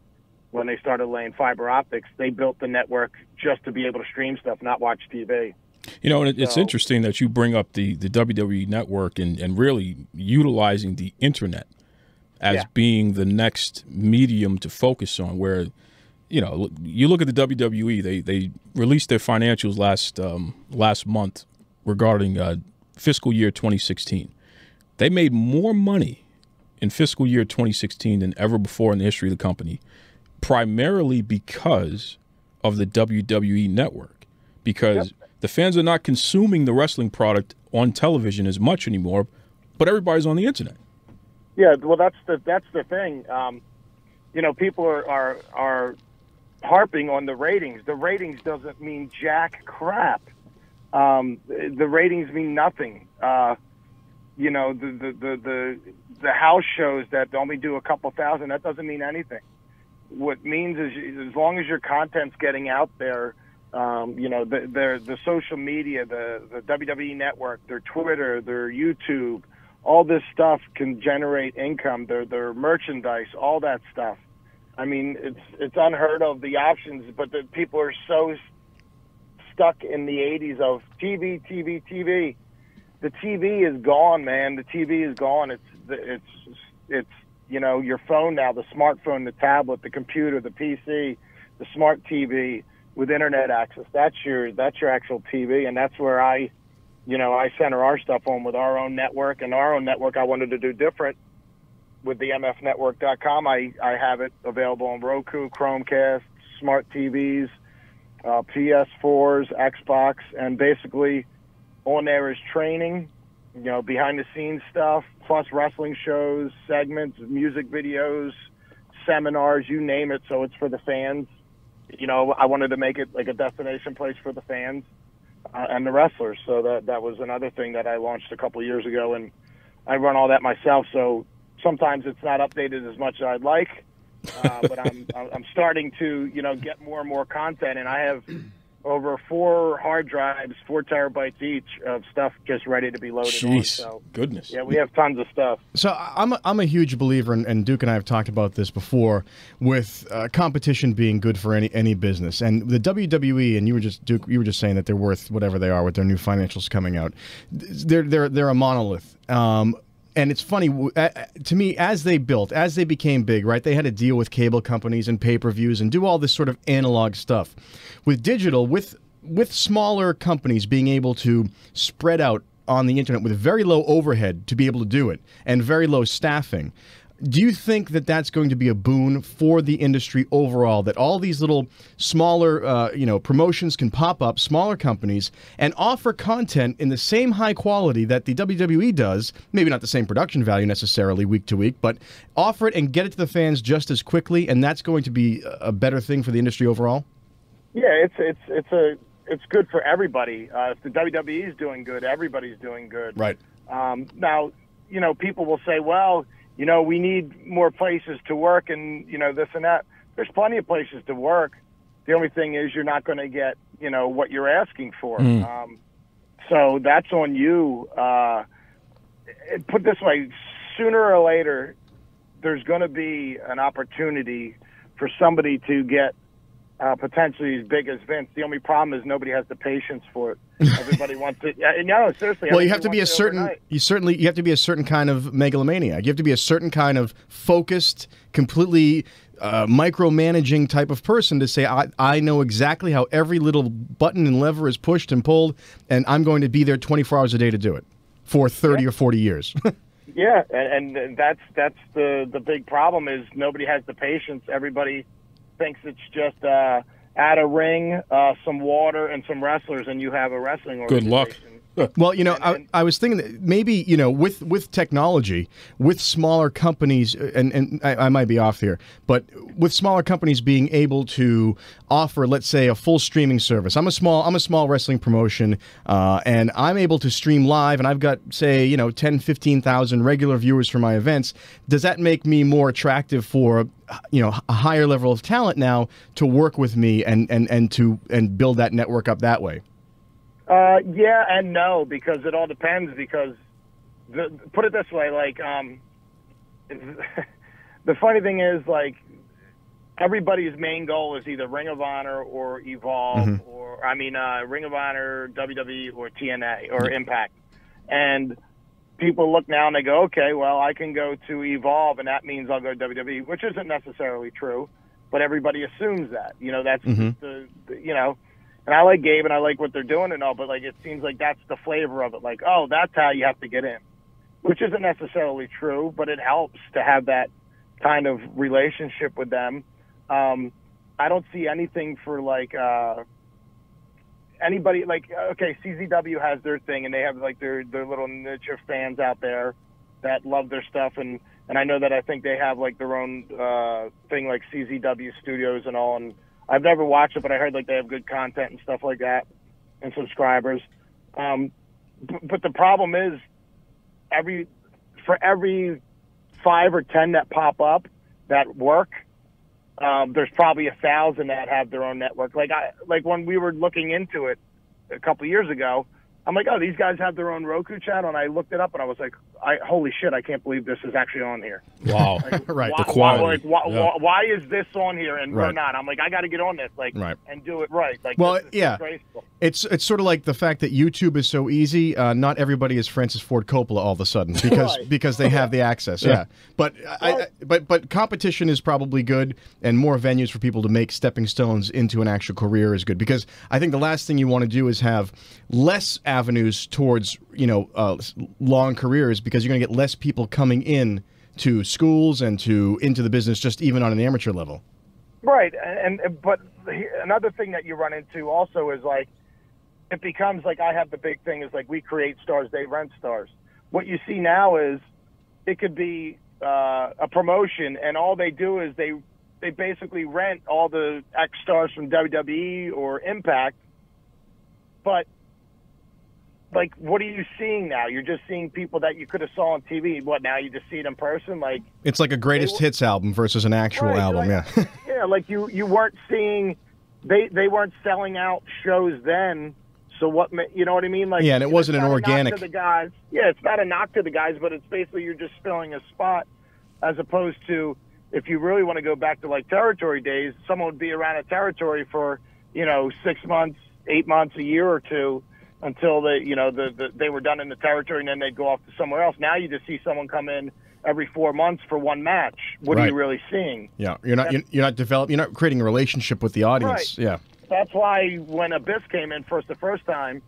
when they started laying fiber optics. They built the network just to be able to stream stuff, not watch TV. You know, and it's interesting that you bring up the WWE Network and really utilizing the internet as being the next medium to focus on, where, you know, you look at the WWE, they released their financials last month regarding fiscal year 2016. They made more money in fiscal year 2016 than ever before in the history of the company, primarily because of the WWE Network, because the fans are not consuming the wrestling product on television as much anymore, but everybody's on the internet. Yeah, well, that's the thing. You know, people are harping on the ratings. The ratings doesn't mean jack crap. The ratings mean nothing. You know, the house shows that only do a couple thousand, that doesn't mean anything. What means is, as long as your content's getting out there, you know, the social media, the WWE Network, their Twitter, their YouTube, all this stuff can generate income. Their merchandise, all that stuff. I mean, it's unheard of, the options, but the people are so stuck in the 80s of TV, TV, TV. The TV is gone, man. The TV is gone. It's you know, your phone now, the smartphone, the tablet, the computer, the PC, the smart TV with internet access. That's your actual TV, and that's where I center our stuff on with our own network. And our own network I wanted to do different with the mfnetwork.com. I have it available on Roku, Chromecast, smart TVs, PS4s, Xbox, and basically on there is training, you know, behind the scenes stuff, plus wrestling shows, segments, music videos, seminars, you name it. So it's for the fans. you know, I wanted to make it like a destination place for the fans and the wrestlers. So that was another thing that I launched a couple years ago, and I run all that myself. So sometimes it's not updated as much as I'd like, but I'm starting to, you know, get more and more content, and I have over 4 hard drives, 4 terabytes each of stuff just ready to be loaded on. So, goodness. Yeah, we have tons of stuff. So I'm a huge believer, and Duke and I have talked about this before, with competition being good for any business. And the WWE, and Duke, you were just saying that they're worth whatever they are with their new financials coming out. They're a monolith. And it's funny, to me, as they became big, right, they had to deal with cable companies and pay-per-views and do all this sort of analog stuff. With digital, with smaller companies being able to spread out on the internet with very low overhead to be able to do it and very low staffing, do you think that that's going to be a boon for the industry overall, that all these little smaller promotions can pop up, smaller companies, and offer content in the same high quality that the WWE does, maybe not the same production value necessarily week to week, but offer it and get it to the fans just as quickly, and that's going to be a better thing for the industry overall? Yeah, it's good for everybody. If the WWE is doing good, everybody's doing good. Right. Now, you know, people will say, well, you know, we need more places to work and, you know, this and that. There's plenty of places to work. The only thing is you're not going to get, you know, what you're asking for. So that's on you. Put it this way, sooner or later, there's going to be an opportunity for somebody to get potentially as big as Vince. The only problem is nobody has the patience for it. Everybody wants it. No, seriously. Well, you have to be a certain. You have to be a certain kind of megalomaniac. You have to be a certain kind of focused, completely micromanaging type of person to say, I know exactly how every little button and lever is pushed and pulled, and I'm going to be there 24 hours a day to do it for 30 or 40 years. Yeah, and that's the big problem is nobody has the patience. Everybody thinks it's just add a ring, some water, and some wrestlers, and you have a wrestling organization. Good luck. Well, you know, I was thinking that maybe, you know, with technology, with smaller companies, and I might be off here, but with smaller companies being able to offer, let's say, a full streaming service. I'm a small wrestling promotion, and I'm able to stream live, and I've got, say, you know, 10, 15,000 regular viewers for my events. Does that make me more attractive for, you know, a higher level of talent now to work with me and build that network up that way? Yeah and no, because it all depends. Because put it this way, like the funny thing is, like, everybody's main goal is either Ring of Honor or Evolve, or Ring of Honor, WWE, or TNA or Impact, and people look now and they go, okay, well, I can go to Evolve, and that means I'll go to WWE, which isn't necessarily true, but everybody assumes that. You know, that's just the you know. And I like Gabe and I like what they're doing and all, but like it seems like that's the flavor of it. Like, oh, that's how you have to get in, which isn't necessarily true, but it helps to have that kind of relationship with them. I don't see anything for like anybody like, okay, CZW has their thing and they have like their little niche of fans out there that love their stuff. And I know that I think they have like their own thing like CZW Studios and all. And I've never watched it, but I heard like they have good content and stuff like that and subscribers. But the problem is for every 5 or 10 that pop up that work, there's probably 1,000 that have their own network. Like when we were looking into it a couple years ago, I'm like, oh, these guys have their own Roku channel, and I looked it up, and I was like, holy shit, I can't believe this is actually on here. Wow. Like, Right. The quality. Why is this on here and we're Right. not? I'm like, I got to get on this, like, and do it right. Like, Well, this is yeah. disgraceful. It's sort of like the fact that YouTube is so easy. Not everybody is Francis Ford Coppola all of a sudden because they have the access. Yeah, but but competition is probably good, and more venues for people to make stepping stones into an actual career is good, because I think the last thing you want to do is have less avenues towards long careers, because you're going to get less people coming in to schools and into the business, just even on an amateur level. Right, but another thing that you run into also is like, it becomes like, I have the big thing is like, we create stars, they rent stars. What you see now is it could be a promotion, and all they do is they they basically rent all the ex-stars from WWE or Impact. But, like, what are you seeing now? You're just seeing people that you could have saw on TV. What, now you just see it in person? Like, it's like a greatest hits album versus an actual album, like, yeah. Yeah, like you weren't seeing, they weren't selling out shows then. So what, you know what I mean? Like, yeah, and it wasn't an organic. Knock to the guys. Yeah, it's not a knock to the guys, but it's basically you're just filling a spot, as opposed to if you really want to go back to like territory days, someone would be around a territory for 6 months, 8 months, a year or two, until they were done in the territory, and then they'd go off to somewhere else. Now you just see someone come in every 4 months for one match. What are you really seeing? Yeah, you're not creating a relationship with the audience. Right. Yeah. That's why when Abyss came in the first time,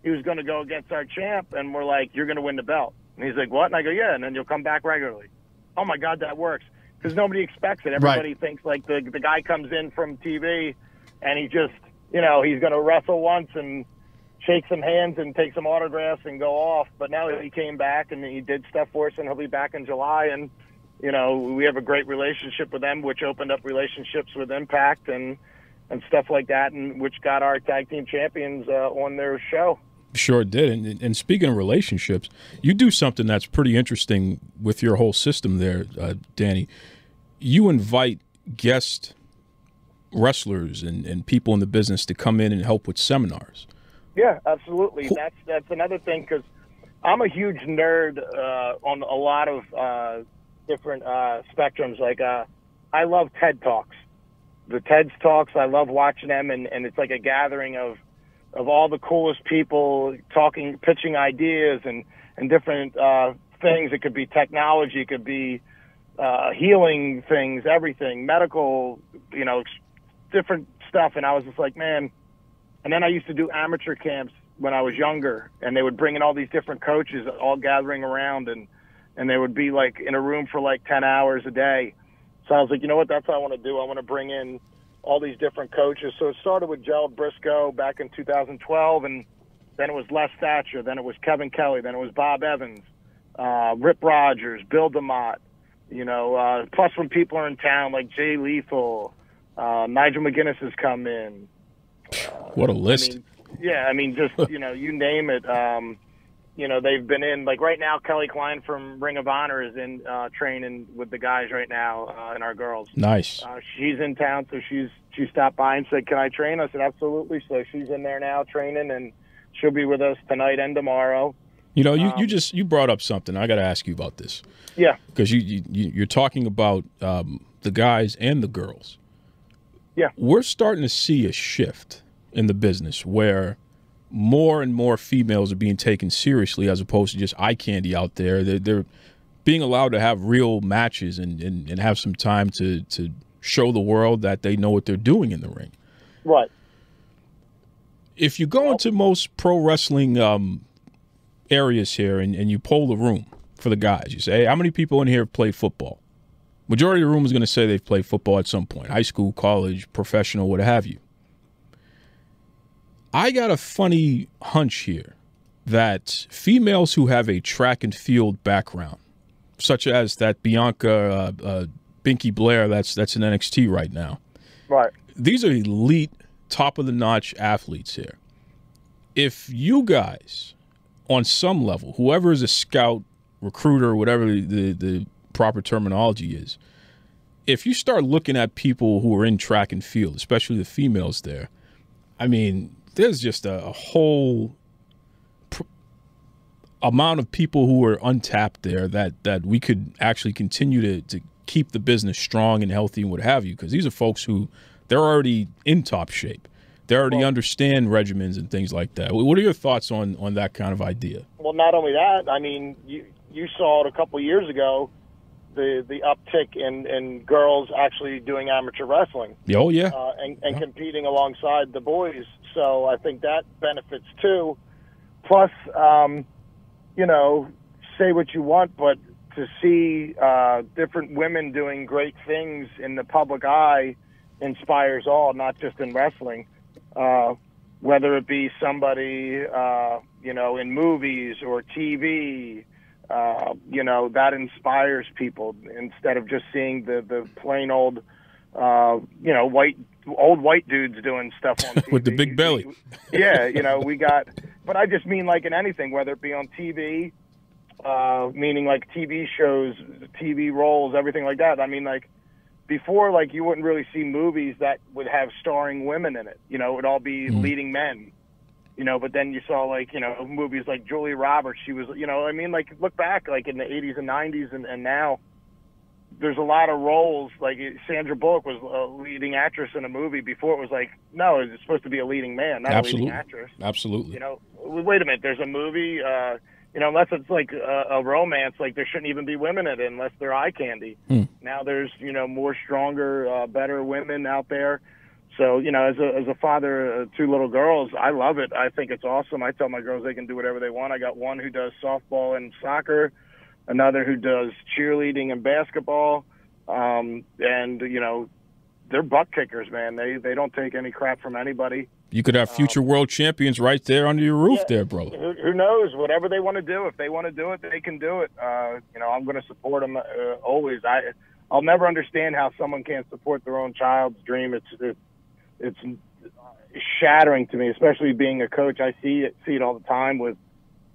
he was going to go against our champ, and we're like, you're going to win the belt. And he's like, what? And I go, yeah, and then you'll come back regularly. Oh, my God, that works. Because nobody expects it. Everybody thinks, like, the guy comes in from TV, and he just, he's going to wrestle once and shake some hands and take some autographs and go off. But now he came back, and he did stuff for us, and he'll be back in July. And, we have a great relationship with them, which opened up relationships with Impact and stuff like that, and which got our tag team champions on their show. Sure did. And speaking of relationships, you do something that's pretty interesting with your whole system there, Danny. You invite guest wrestlers and people in the business to come in and help with seminars. Yeah, absolutely. That's another thing, because I'm a huge nerd on a lot of different spectrums. Like, I love TED Talks. The TED Talks, I love watching them, and it's like a gathering of all the coolest people talking, pitching ideas and different things. It could be technology, it could be healing things, everything, medical, different stuff. And I was just like, man. And then I used to do amateur camps when I was younger, and they would bring in all these different coaches all gathering around, and they would be like in a room for like 10 hours a day. So I was like, you know what, that's what I want to do. I want to bring in all these different coaches. So it started with Gerald Briscoe back in 2012, and then it was Les Thatcher, then it was Kevin Kelly, then it was Bob Evans, Rip Rogers, Bill DeMott, plus when people are in town like Jay Lethal, Nigel McGuinness has come in. What a list. Just, you name it. They've been in, like right now, Kelly Klein from Ring of Honor is in training with the guys right now and our girls. Nice. She's in town, so she stopped by and said, can I train? I said, absolutely. So she's in there now training, and she'll be with us tonight and tomorrow. You brought up something. I got to ask you about this. Yeah. Because you're talking about the guys and the girls. Yeah. We're starting to see a shift in the business where more and more females are being taken seriously as opposed to just eye candy out there. They're being allowed to have real matches and have some time to show the world that they know what they're doing in the ring. Right. If you go into most pro wrestling areas here and you poll the room for the guys, you say, hey, how many people in here have played football? Majority of the room is going to say they've played football at some point, high school, college, professional, what have you. I got a funny hunch here that females who have a track and field background, such as that Bianca Binky Blair that's in NXT right now. Right. These are elite, top-of-the-notch athletes here. If you guys, on some level, whoever is a scout, recruiter, whatever the proper terminology is, if you start looking at people who are in track and field, especially the females there, I mean, there's just a whole amount of people who are untapped there that we could actually continue to keep the business strong and healthy and what have you, because these are folks who they're already in top shape. They already understand regimens and things like that. What are your thoughts on that kind of idea? Well, not only that, I mean, you saw it a couple of years ago, the uptick in girls actually doing amateur wrestling. Oh, yeah. And competing alongside the boys. So I think that benefits too. Plus, say what you want, but to see different women doing great things in the public eye inspires all, not just in wrestling. Whether it be somebody, in movies or TV, that inspires people instead of just seeing the plain old you know, old white dudes doing stuff on TV. With the big belly. Yeah, you know, we got, but I just mean like in anything, whether it be on TV, meaning like TV shows, TV roles, everything like that. I mean, like before, like you wouldn't really see movies that would have starring women in it. You know, it would all be leading men. You know, but then you saw like, you know, movies like Julia Roberts. She was, you know, I mean, like look back like in the 80s and 90s and now there's a lot of roles. Like Sandra Bullock was a leading actress in a movie. Before it was like, no, it's supposed to be a leading man, not a leading actress. Absolutely. You know, wait a minute. There's a movie, you know, unless it's like a romance, like there shouldn't even be women in it unless they're eye candy. Now there's, you know, more stronger, better women out there. So, you know, as a father of 2 little girls, I love it. I think it's awesome. I tell my girls they can do whatever they want. I got one who does softball and soccer, another who does cheerleading and basketball. And, you know, they're butt kickers, man. They don't take any crap from anybody. You could have future world champions right there under your roof there, brother. Who knows? Whatever they want to do. If they want to do it, they can do it. You know, I'm going to support them always. I'll never understand how someone can't support their own child's dream. It's shattering to me, especially being a coach. I see it all the time with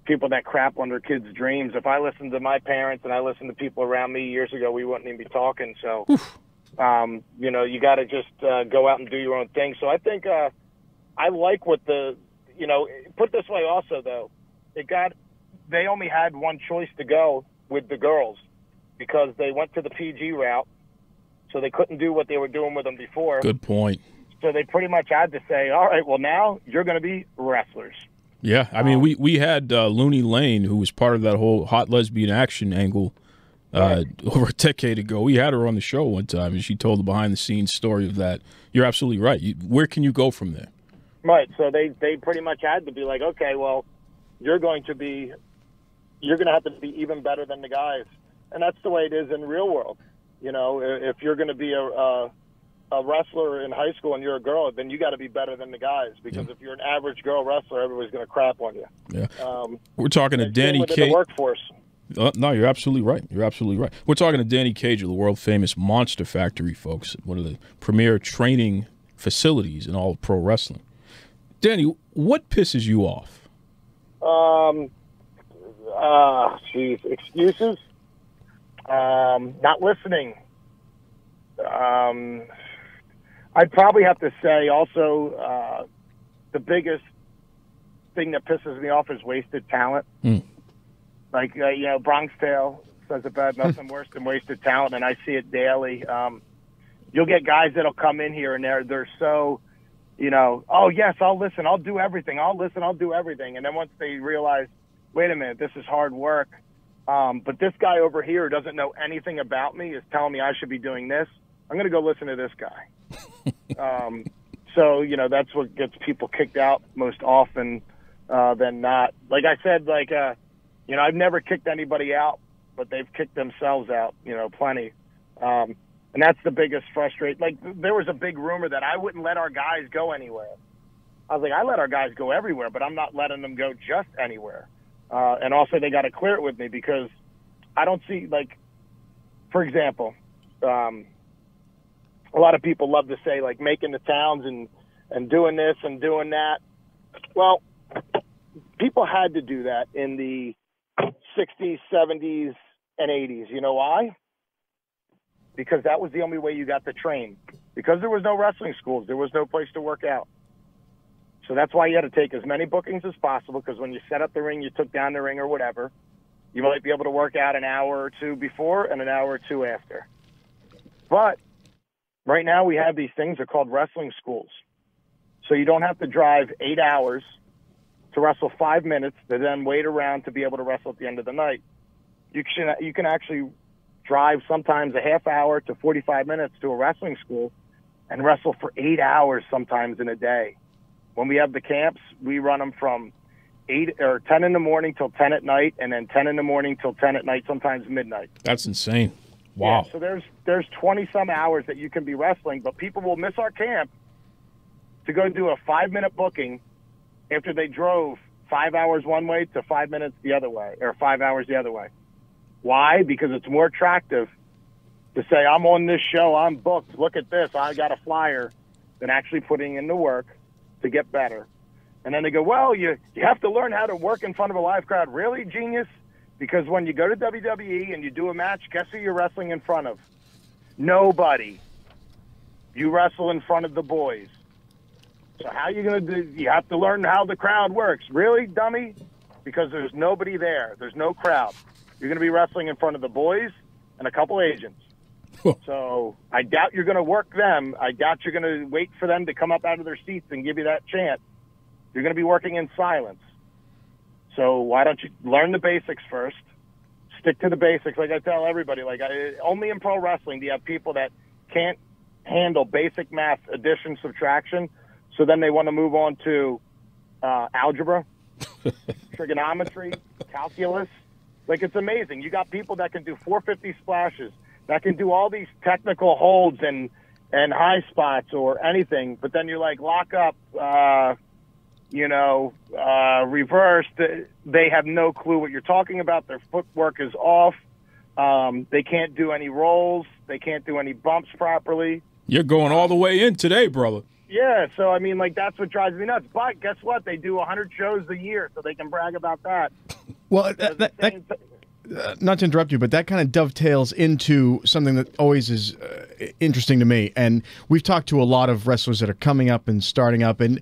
people that crap on their kids' dreams. If I listened to my parents and I listened to people around me years ago, we wouldn't even be talking. So, you know, you got to just go out and do your own thing. So I think I like what you know, put this way also, though. They only had one choice to go with the girls because they went to the PG route, so they couldn't do what they were doing with them before. Good point. So they pretty much had to say, all right, well, now you're going to be wrestlers. Yeah, I mean, we had Looney Lane, who was part of that whole hot lesbian action angle over a decade ago. We had her on the show one time, and she told the behind-the-scenes story of that. You're absolutely right. Where can you go from there? Right, so they pretty much had to be like, okay, well, you're going to have to be even better than the guys. And that's the way it is in the real world. You know, if you're going to be a wrestler in high school and you're a girl, then you got to be better than the guys because if you're an average girl wrestler, everybody's going to crap on you. Yeah. We're talking to Danny Cage. The workforce. No, you're absolutely right. You're absolutely right. We're talking to Danny Cage of the world-famous Monster Factory, folks, one of the premier training facilities in all of pro wrestling. Danny, what pisses you off? Excuses. Not listening. I'd probably have to say also the biggest thing that pisses me off is wasted talent. Like, you know, Bronx Tale says it bad, nothing worse than wasted talent, and I see it daily. You'll get guys that'll come in here and they're so, you know, oh, yes, I'll listen, I'll do everything. I'll listen, I'll do everything. And then once they realize, wait a minute, this is hard work, but this guy over here doesn't know anything about me, is telling me I should be doing this, I'm going to go listen to this guy. So, you know, that's what gets people kicked out most often than not. Like I said, like, you know, I've never kicked anybody out, but they've kicked themselves out, you know, plenty. And that's the biggest frustration. Like, there was a big rumor that I wouldn't let our guys go anywhere. I was like, I let our guys go everywhere, but I'm not letting them go just anywhere. And also they got to clear it with me because I don't see, like, for example, a lot of people love to say, like, making the towns and doing this and doing that. Well, people had to do that in the 60s, 70s, and 80s. You know why? Because that was the only way you got to train. Because there was no wrestling schools. There was no place to work out. So that's why you had to take as many bookings as possible, because when you set up the ring, you took down the ring or whatever, you might be able to work out an hour or two before and an hour or two after. But right now we have these things that are called wrestling schools. So you don't have to drive 8 hours to wrestle 5 minutes to then wait around to be able to wrestle at the end of the night. You can actually drive sometimes a half hour to 45 minutes to a wrestling school and wrestle for 8 hours sometimes in a day. When we have the camps, we run them from 8 or 10 in the morning till 10 at night, and then 10 in the morning till 10 at night, sometimes midnight. That's insane. Wow. Yeah, so there's 20-some hours that you can be wrestling, but people will miss our camp to go do a 5-minute booking after they drove 5 hours one way to 5 minutes the other way, or 5 hours the other way. Why? Because it's more attractive to say, I'm on this show, I'm booked, look at this, I got a flyer, than actually putting in the work to get better. And then they go, well, you have to learn how to work in front of a live crowd. Really, genius? Because when you go to WWE and you do a match, guess who you're wrestling in front of? Nobody. You wrestle in front of the boys. So how are you going to do? You have to learn how the crowd works. Really, dummy? Because there's nobody there. There's no crowd. You're going to be wrestling in front of the boys and a couple agents. So I doubt you're going to work them. I doubt you're going to wait for them to come up out of their seats and give you that chant. You're going to be working in silence. So why don't you learn the basics first? Stick to the basics. Like I tell everybody, only in pro wrestling do you have people that can't handle basic math, addition, subtraction. So then they want to move on to algebra, trigonometry, calculus. Like, it's amazing. You got people that can do 450 splashes, that can do all these technical holds and high spots or anything. But then you're like, lock up, reverse. They have no clue what you're talking about. Their footwork is off. They can't do any rolls. They can't do any bumps properly. You're going all the way in today, brother. Yeah, so, I mean, that's what drives me nuts. But guess what? They do 100 shows a year, so they can brag about that. Well, not to interrupt you, but that kind of dovetails into something that always is interesting to me. And we've talked to a lot of wrestlers that are coming up and starting up, and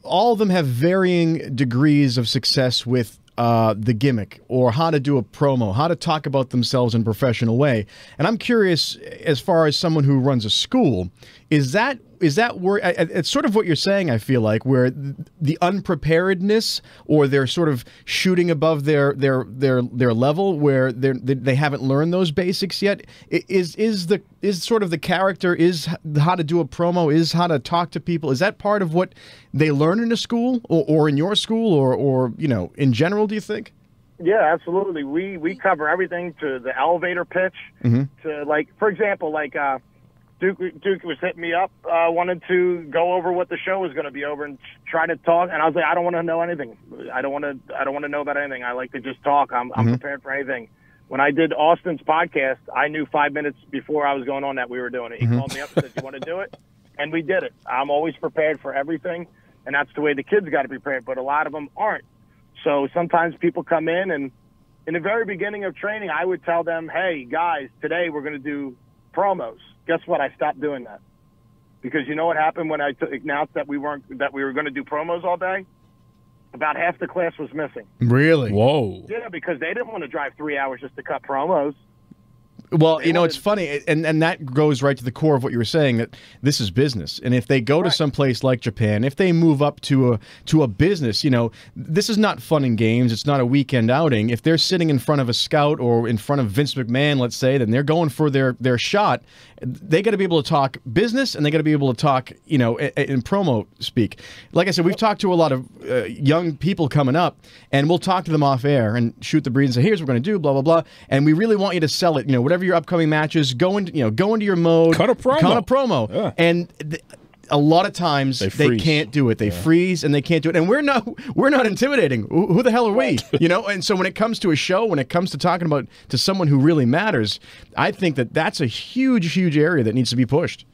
all of them have varying degrees of success with the gimmick, or how to do a promo, how to talk about themselves in a professional way. And I'm curious, as far as someone who runs a school, is that where it's sort of what you're saying, I feel like, where the unpreparedness, or they're sort of shooting above their level, where they haven't learned those basics yet, is sort of the character, is how to do a promo, is how to talk to people. Is that part of what they learn in a school, or in your school, or in general, do you think? Yeah, absolutely. We cover everything, to the elevator pitch, to, like, for example, like Duke was hitting me up, wanted to go over what the show was going to be over and try to talk, and I was like, I don't want to know anything. I don't want to know about anything. I like to just talk. I'm prepared for anything. When I did Austin's podcast, I knew 5 minutes before I was going on that we were doing it. He called me up and said, "You want to do it?" And we did it. I'm always prepared for everything, and that's the way the kids got to be prepared. But a lot of them aren't. So sometimes people come in, and in the very beginning of training, I would tell them, "Hey guys, today we're going to do promos." Guess what? I stopped doing that, because you know what happened when I announced that we were going to do promos all day? About half the class was missing. Really? Whoa. Yeah, because they didn't want to drive 3 hours just to cut promos. Well, it's funny, and that goes right to the core of what you were saying, that this is business. And if they go to some place like Japan, if they move up to a business, this is not fun and games. It's not a weekend outing. If they're sitting in front of a scout or in front of Vince McMahon, let's say, then they're going for their shot. They got to be able to talk business, and they got to be able to talk, in promo speak. Like I said, we've talked to a lot of young people coming up, and we'll talk to them off air and shoot the breeze and say, here's what we're going to do, blah, blah, blah. And we really want you to sell it, whatever your upcoming matches, go into your mode. Cut a promo. Yeah. And a lot of times they can't do it. They freeze, and they can't do it. And we're not intimidating. Who the hell are we? And so when it comes to a show, when it comes to talking about to someone who really matters, I think that's a huge, huge area that needs to be pushed.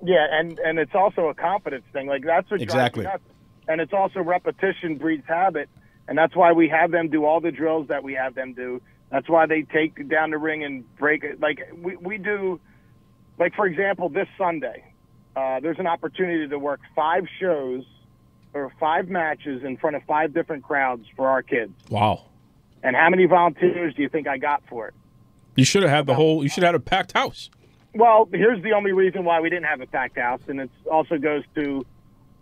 Yeah, and it's also a confidence thing. Like, that's what exactly. drives me nuts. And it's also repetition breeds habit, and that's why we have them do all the drills that we have them do. That's why they take down the ring and break it. Like, we do, like, for example, this Sunday, there's an opportunity to work 5 shows or 5 matches in front of 5 different crowds for our kids. Wow. And how many volunteers do you think I got for it? You should have had you should have had a packed house. Well, here's the only reason why we didn't have a packed house, and it also goes to,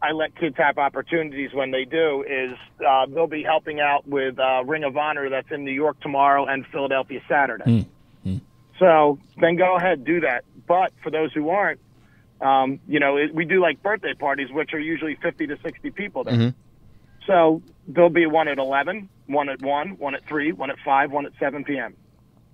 I let kids have opportunities when they do, is they'll be helping out with Ring of Honor that's in New York tomorrow and Philadelphia Saturday. So then go ahead, do that. But for those who aren't, we do like birthday parties, which are usually 50 to 60 people there. So there'll be one at 11, one at 1, one at 3, one at 5, one at 7 p.m.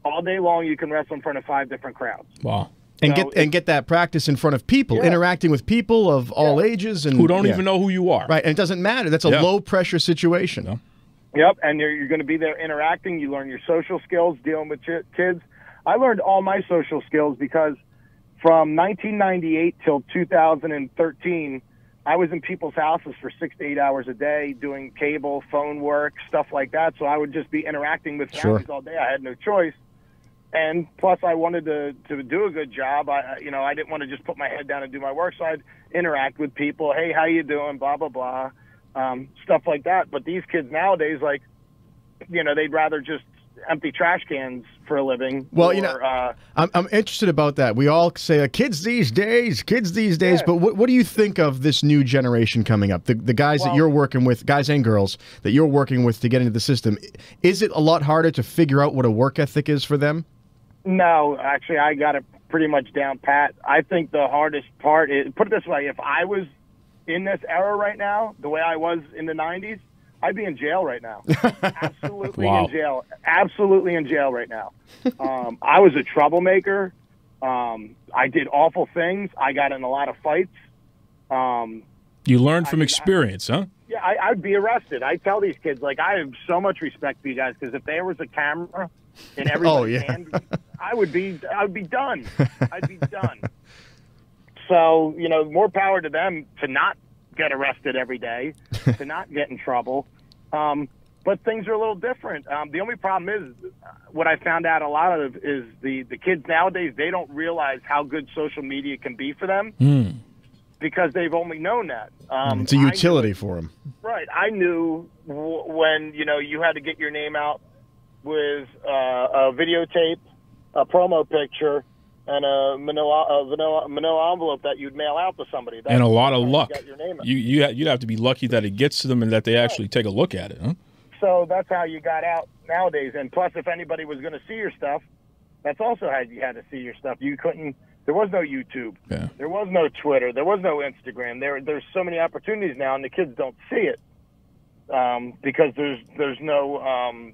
All day long, you can wrestle in front of 5 different crowds. Wow. And get that practice in front of people, interacting with people of all ages, and who don't even know who you are. Right, and it doesn't matter. That's a low-pressure situation. Yep, and you're going to be there interacting. You learn your social skills, dealing with kids. I learned all my social skills because from 1998 till 2013, I was in people's houses for 6 to 8 hours a day doing cable, phone work, stuff like that. So I would just be interacting with families all day. I had no choice. And plus, I wanted to do a good job. I didn't want to just put my head down and do my work. So I'd interact with people. Hey, how you doing? Blah, blah, blah. Stuff like that. But these kids nowadays, like, they'd rather just empty trash cans for a living. Well, I'm interested about that. We all say kids these days. Yeah. But what do you think of this new generation coming up? The guys that you're working with, guys and girls that you're working with to get into the system. Is it a lot harder to figure out what a work ethic is for them? No, actually, I got it pretty much down pat. I think the hardest part is, put it this way, if I was in this era right now, the way I was in the 90s, I'd be in jail right now. Absolutely in jail. Absolutely in jail right now. I was a troublemaker. I did awful things. I got in a lot of fights. You learned from experience, huh? Yeah, I'd be arrested. I tell these kids, like, I have so much respect for you guys because if there was a camera in everybody's hand, I would be done. I'd be done. So, more power to them to not get arrested every day, to not get in trouble. But things are a little different. The only problem is what I found out a lot of is the kids nowadays, they don't realize how good social media can be for them because they've only known that. It's a utility for them. Right. I knew when, you had to get your name out with a videotape, a promo picture, and a manila envelope that you'd mail out to somebody. And a lot of luck. You'd have to be lucky that it gets to them and that they actually take a look at it, huh? So that's how you got out nowadays. And plus, if anybody was going to see your stuff, that's also how you had to see your stuff. You couldn't. There was no YouTube. Yeah. There was no Twitter. There was no Instagram. There's so many opportunities now, and the kids don't see it because there's no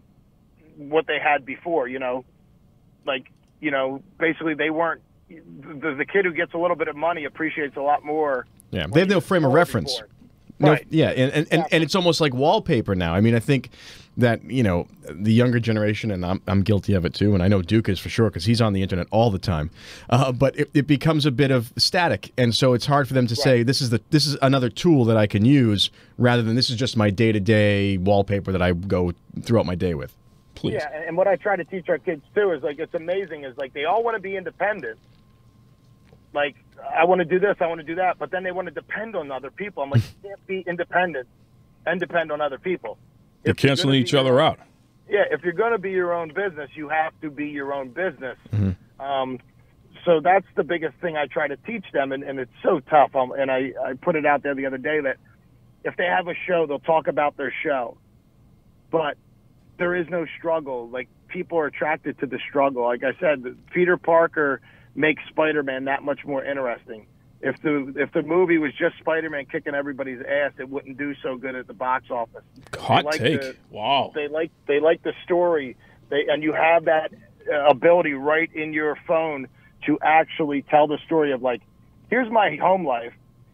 what they had before. Basically they weren't. The kid who gets a little bit of money appreciates a lot more. Yeah, they have no frame of reference. No, right. Yeah, and it's almost like wallpaper now. I mean, I think that, the younger generation, and I'm guilty of it too, and I know Duke is for sure because he's on the internet all the time, but it becomes a bit of static, and so it's hard for them to say, this is another tool that I can use, rather than this is just my day-to-day wallpaper that I go throughout my day with. Please. Yeah, and what I try to teach our kids too is, like, it's amazing, is like they all want to be independent. Like, I want to do this, I want to do that, but then they want to depend on other people. I'm like, you can't be independent and depend on other people. You're canceling each other out. Yeah, if you're going to be your own business, you have to be your own business. Mm-hmm. So that's the biggest thing I try to teach them, and it's so tough. And I put it out there the other day that if they have a show, they'll talk about their show. But there is no struggle. Like, people are attracted to the struggle. Like I said, Peter Parker makes Spider-Man that much more interesting. If the movie was just Spider-Man kicking everybody's ass, it wouldn't do so good at the box office. Hot take. Wow. They like the story. And you have that ability right in your phone to actually tell the story of, like, here's my home life.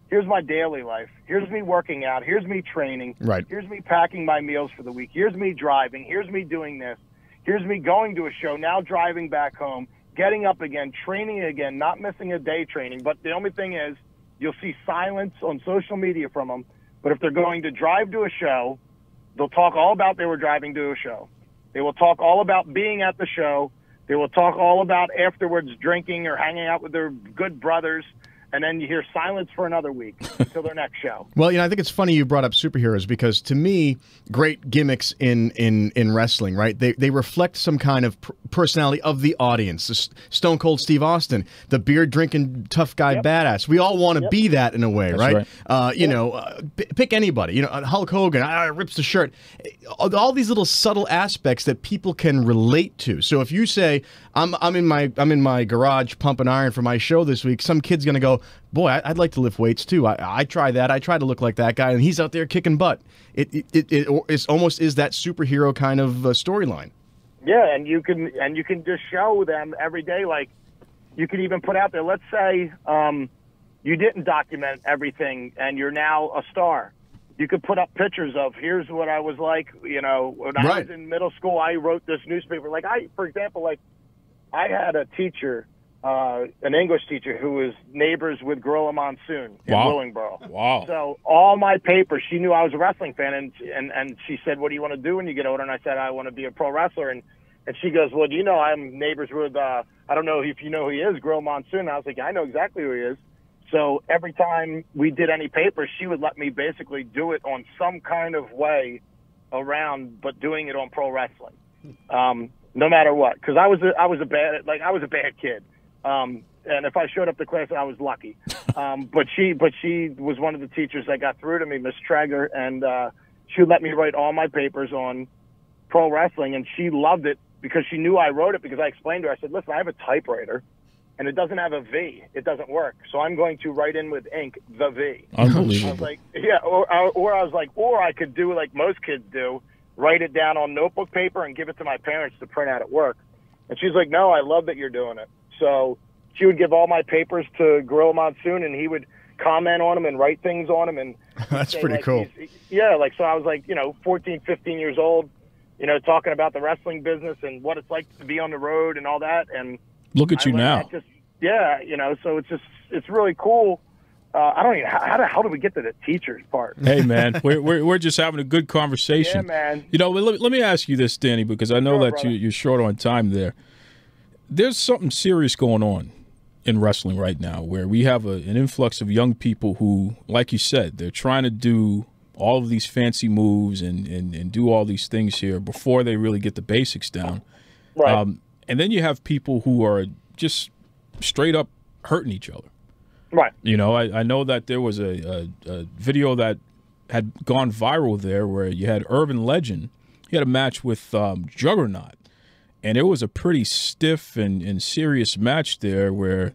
Here's my daily life. Here's me working out. Here's me training. Right. Here's me packing my meals for the week. Here's me driving. Here's me doing this. Here's me going to a show, now driving back home, getting up again, training again, not missing a day training. But the only thing is, you'll see silence on social media from them. But if they're going to drive to a show, they'll talk all about they were driving to a show. They will talk all about being at the show. They will talk all about afterwards drinking or hanging out with their good brothers. And then you hear silence for another week until their next show. Well, I think it's funny you brought up superheroes because, to me, great gimmicks in wrestling, right? They reflect some kind of personality of the audience. The Stone Cold Steve Austin, the beer-drinking tough guy badass. We all want to be that in a way, right? Pick anybody. Hulk Hogan rips the shirt. All these little subtle aspects that people can relate to. So if you say, I'm in my garage pumping iron for my show this week, some kid's going to go, boy, I'd like to lift weights too. I try that. I try to look like that guy, and he's out there kicking butt. It almost is that superhero kind of storyline. Yeah, and you can just show them every day. Like, you could even put out there, let's say you didn't document everything and you're now a star. You could put up pictures of, here's what I was like, when I was in middle school, I wrote this newspaper. Like, for example, I had a teacher, an English teacher, who was neighbors with Gorilla Monsoon in Willingboro. Wow. So all my papers, she knew I was a wrestling fan, and she said, "What do you want to do when you get older?" And I said, "I want to be a pro wrestler." And she goes, "Well, do you know I'm neighbors with, I don't know if you know who he is, Gorilla Monsoon." And I was like, "I know exactly who he is." So every time we did any papers, she would let me basically do it on some kind of way around, but doing it on pro wrestling, no matter what. Because I was a bad kid, and if I showed up to class, I was lucky. But she was one of the teachers that got through to me, Miss Traeger, and she would let me write all my papers on pro wrestling, and she loved it because she knew I wrote it because I explained to her. I said, "Listen, I have a typewriter, and it doesn't have a V. It doesn't work. So I'm going to write in with ink the V." Unbelievable. I was like, yeah, or I was like, or I could do like most kids do, write it down on notebook paper and give it to my parents to print out at work. And she's like, "No, I love that you're doing it." So she would give all my papers to Gorilla Monsoon, and he would comment on them and write things on them. And That's pretty like, cool. Yeah, like, so I was like, 14, 15 years old, talking about the wrestling business and what it's like to be on the road and all that. And look at you now. So it's really cool. I don't even, how do we get to the teachers part? Hey, man, we're just having a good conversation. Yeah, man. Let me ask you this, Danny, because I know Sure, that brother. you're short on time there. There's something serious going on in wrestling right now where we have an influx of young people who, like you said, they're trying to do all of these fancy moves and do all these things here before they really get the basics down. Right. And then you have people who are just straight up hurting each other. Right. I know that there was a video that had gone viral there where you had Urban Legend. He had a match with Juggernaut. And it was a pretty stiff and serious match there where,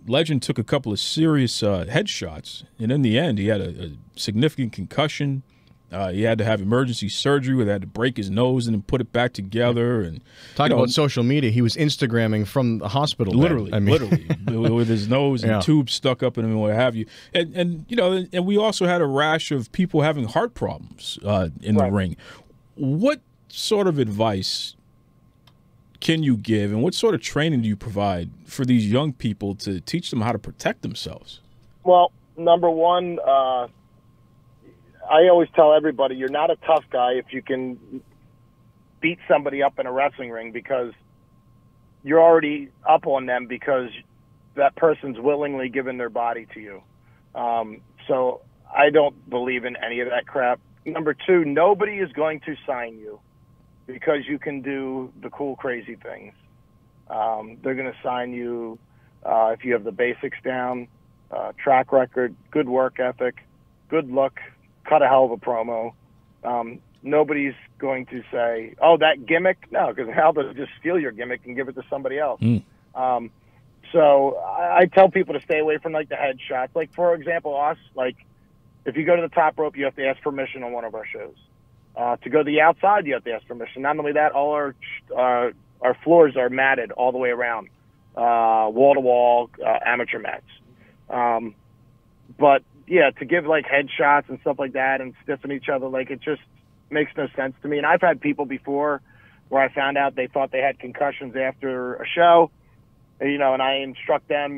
Legend took a couple of serious headshots. And in the end, he had a significant concussion. He had to have emergency surgery where they had to break his nose and then put it back together. And Talking about social media, he was Instagramming from the hospital bed. Literally, with his nose and tubes stuck up in him and what have you. And we also had a rash of people having heart problems in the ring. What sort of advice can you give, and what sort of training do you provide for these young people to teach them how to protect themselves? Well, number one, I always tell everybody, you're not a tough guy if you can beat somebody up in a wrestling ring, because you're already up on them because that person's willingly given their body to you. So I don't believe in any of that crap. Number two, nobody is going to sign you because you can do the cool, crazy things. They're going to sign you if you have the basics down, track record, good work ethic, good look, cut a hell of a promo. Nobody's going to say, "Oh, that gimmick." No, because how they'll just steal your gimmick and give it to somebody else. So I tell people to stay away from like the headshots. Like, for example, us, like if you go to the top rope, you have to ask permission on one of our shows. To go to the outside, you have to ask permission. Not only that, all our floors are matted all the way around, wall-to-wall, amateur mats. But, yeah, to give, like, headshots and stuff like that and stiffen each other, like, it just makes no sense to me. And I've had people before where I found out they thought they had concussions after a show, and I instruct them,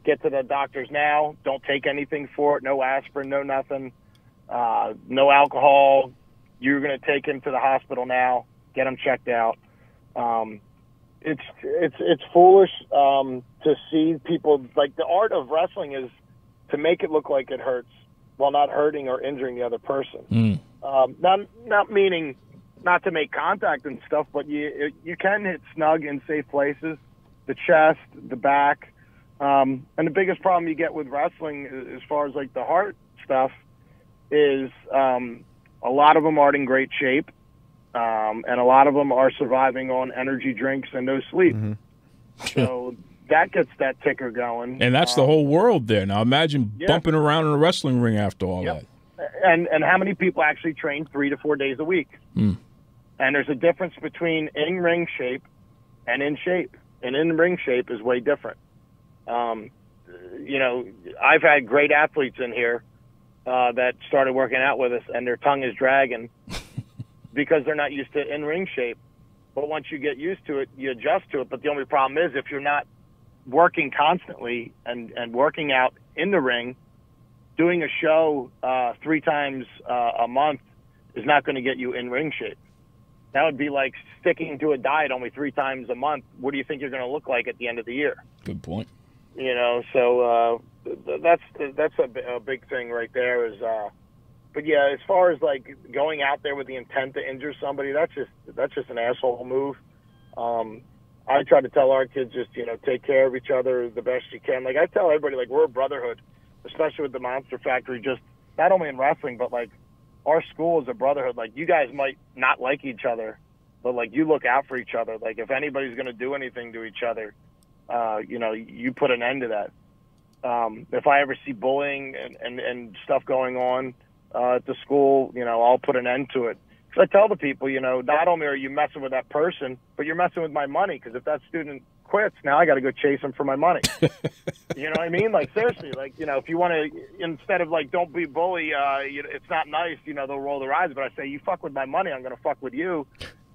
get to the doctors now. Don't take anything for it. No aspirin, no nothing. No alcohol. You're going to take him to the hospital now. Get him checked out. It's foolish to see people, like, the art of wrestling is to make it look like it hurts while not hurting or injuring the other person. Not meaning not to make contact and stuff, but you can hit snug in safe places, the chest, the back. And the biggest problem you get with wrestling as far as like the heart stuff is a lot of them aren't in great shape, and a lot of them are surviving on energy drinks and no sleep. So that gets that ticker going. And that's the whole world there. Now imagine bumping around in a wrestling ring after all that. And how many people actually train 3 to 4 days a week? And there's a difference between in-ring shape and in shape. And in-ring shape is way different. I've had great athletes in here that started working out with us, and their tongue is dragging because they're not used to in-ring shape. But once you get used to it, you adjust to it. But the only problem is if you're not working constantly and working out in the ring, doing a show 3 times a month is not going to get you in ring shape. That would be like sticking to a diet only 3 times a month. What do you think you're going to look like at the end of the year? Good point. You know, so that's a big thing right there. Is but yeah, as far as like going out there with the intent to injure somebody, that's just an asshole move. I try to tell our kids just, you know, take care of each other the best you can. Like I tell everybody, like we're a brotherhood, especially with the Monster Factory. Just not only in wrestling, but like our school is a brotherhood. Like you guys might not like each other, but like you look out for each other. Like if anybody's going to do anything to each other, you know, you put an end to that. If I ever see bullying and stuff going on at the school, you know, I'll put an end to it. Because I tell the people, you know, not only are you messing with that person, but you're messing with my money. Because if that student quits, now I got to go chase him for my money. You know what I mean? Like seriously, like, you know, if you want to, instead of like, don't be a bully, it's not nice, you know, they'll roll their eyes. But I say, you fuck with my money, I'm going to fuck with you.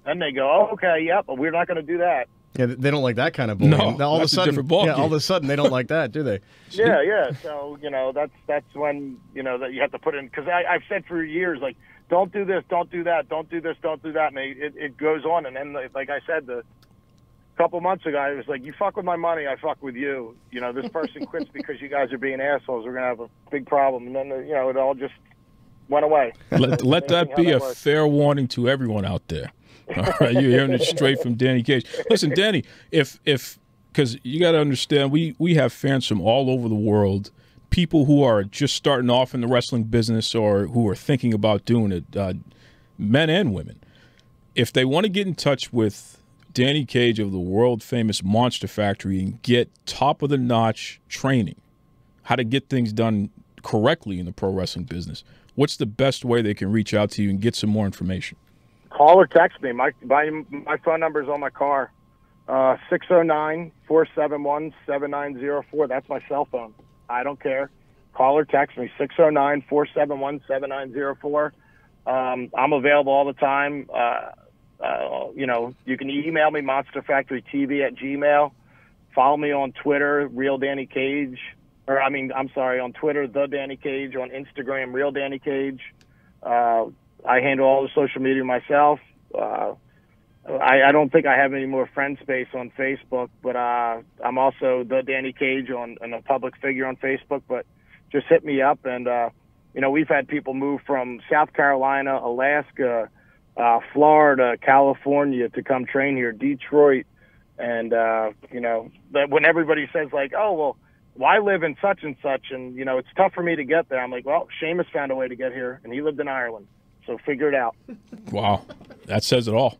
And they go, oh, okay, yep, but we're not going to do that. Yeah, they don't like that kind of bullying. No, all that's a different ball game. All of a sudden, they don't like that, do they? Yeah. So, you know, that's when, you know, that you have to put in, because I've said for years, like, don't do this, don't do that, don't do this, don't do that. And it goes on. And then, like I said, a couple months ago, I was like, you fuck with my money, I fuck with you. You know, this person quits because you guys are being assholes. We're going to have a big problem. And then, you know, it all just went away. Let that be a fair warning to everyone out there. All right, you're hearing it straight from Danny Cage. Listen, Danny, if because you got to understand, we have fans from all over the world, people who are just starting off in the wrestling business or who are thinking about doing it, men and women. If they want to get in touch with Danny Cage of the world-famous Monster Factory and get top-of-the-notch training, how to get things done correctly in the pro wrestling business, what's the best way they can reach out to you and get some more information? Call or text me. My phone number is on my car. 609-471-7904. That's my cell phone. I don't care. Call or text me. 609-471-7904. I'm available all the time. You know, you can email me, monsterfactorytv@gmail. Follow me on Twitter, Real Danny Cage. On Twitter, The Danny Cage. On Instagram, Real Danny Cage. I handle all the social media myself. I don't think I have any more friend space on Facebook, but I'm also The Danny Cage and a public figure on Facebook. But just hit me up, and you know, we've had people move from South Carolina, Alaska, Florida, California to come train here, Detroit, and you know, when everybody says like, oh well, I live in such and such, and you know, it's tough for me to get there. I'm like, well, Sheamus found a way to get here, and he lived in Ireland. So figure it out. Wow. That says it all.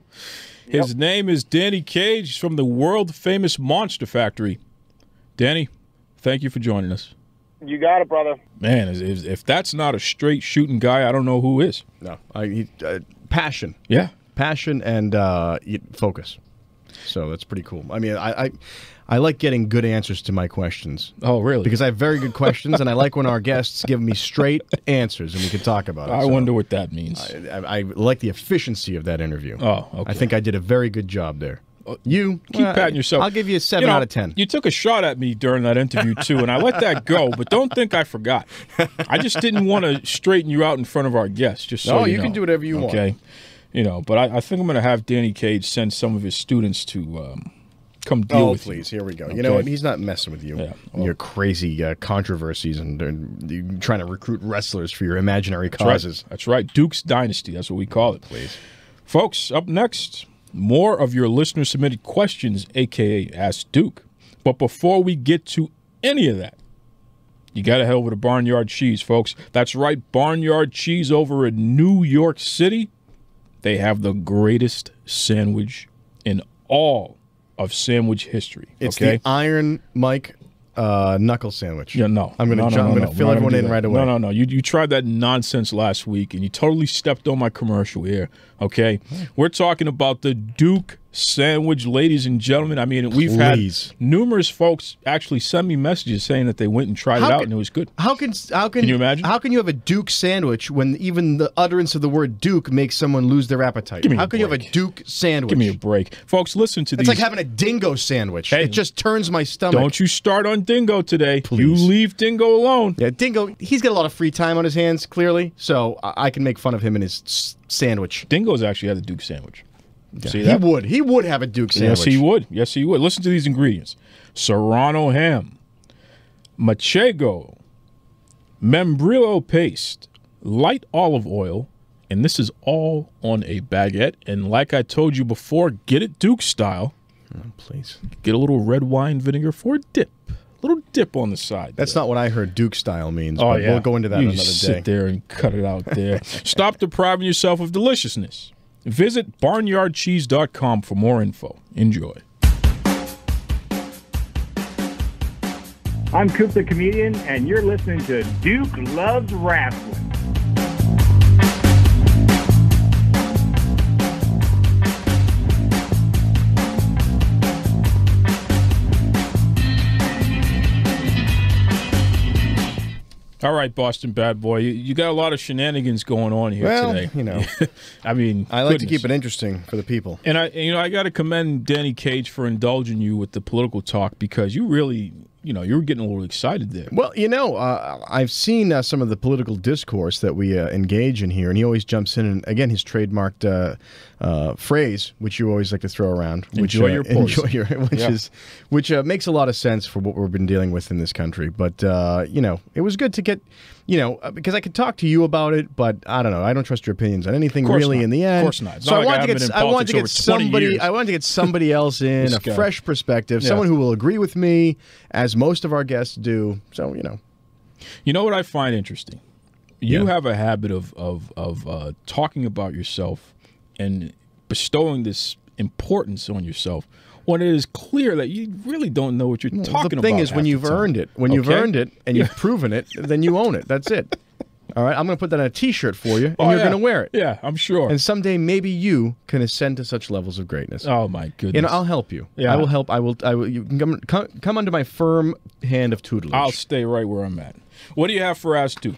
His name is Danny Cage. He's from the world-famous Monster Factory. Danny, thank you for joining us. You got it, brother. Man, if that's not a straight shooting guy, I don't know who is. No. Passion. Yeah. Passion and focus. So that's pretty cool. I mean, I like getting good answers to my questions. Oh, really? Because I have very good questions, and I like when our guests give me straight answers, and we can talk about it. I wonder what that means. I like the efficiency of that interview. Oh, okay. I think I did a very good job there. You keep patting yourself. I'll give you a 7 out of 10. You took a shot at me during that interview, too, and I let that go, but don't think I forgot. I just didn't want to straighten you out in front of our guests, just so you know. Can do whatever you want. Okay. You know, but I think I'm going to have Danny Cage send some of his students to come deal with you. Oh, please, here we go. Okay. You know what? He's not messing with you. Yeah. Well, your crazy controversies and you trying to recruit wrestlers for your imaginary causes. That's right. Duke's Dynasty. That's what we call it. Please. Folks, up next, more of your listener-submitted questions, a.k.a. Ask Duke. But before we get to any of that, you got to head over to Barnyard Cheese, folks. That's right, Barnyard Cheese over in New York City. They have the greatest sandwich in all of sandwich history. It's the Iron Mike knuckle sandwich. Yeah, no. I'm going to fill everyone in right away. No. You tried that nonsense last week, and you totally stepped on my commercial here, okay? We're talking about the Duke sandwich, ladies and gentlemen. I mean, we've had numerous folks actually send me messages saying that they went and tried it out and it was good. How can you imagine? How can you have a Duke sandwich when even the utterance of the word Duke makes someone lose their appetite? How can you have a Duke sandwich? Give me a break. Folks, listen to these. It's like having a dingo sandwich. Hey, it just turns my stomach. Don't you start on Dingo today. Please. You leave Dingo alone. Yeah, Dingo, he's got a lot of free time on his hands, clearly, so I can make fun of him and his sandwich. Dingo's actually had a Duke sandwich. Yeah, see that? He would have a Duke sandwich. Yes, he would. Yes, he would. Listen to these ingredients. Serrano ham, manchego, membrillo paste, light olive oil, and this is all on a baguette. And like I told you before, get it Duke style. Oh, please. Get a little red wine vinegar for a dip. A little dip on the side. That's not what I heard Duke style means, oh, but yeah. we'll go into that another day. Sit there and cut it out there. Stop depriving yourself of deliciousness. Visit barnyardcheese.com for more info. Enjoy. I'm Coop the Comedian, and you're listening to Duke Loves Rasslin. All right, Boston bad boy, you got a lot of shenanigans going on here today. You know, I mean, I like to keep it interesting for the people. And I got to commend Danny Cage for indulging you with the political talk because you really, you were getting a little excited there. Well, I've seen some of the political discourse that we engage in here, and he always jumps in, and again, his trademarked phrase, which you always like to throw around, which makes a lot of sense for what we've been dealing with in this country. But it was good to get, because I could talk to you about it, but I don't know, I don't trust your opinions on anything really not. in the end. Of course not. So I wanted to get somebody else in, a fresh perspective, someone who will agree with me, as most of our guests do. So you know what I find interesting. You have a habit of talking about yourself and bestowing this importance on yourself when it is clear that you really don't know what you're talking about. The thing is, when you've earned it, you've earned it and you've proven it, then you own it. That's it. All right, I'm going to put that on a T-shirt for you, and you're going to wear it. Yeah, I'm sure. And someday maybe you can ascend to such levels of greatness. Oh my goodness! I'll help you. Yeah. I will help. I will. You can come under my firm hand of tutelage. I'll stay right where I'm at. What do you have for us, Duke?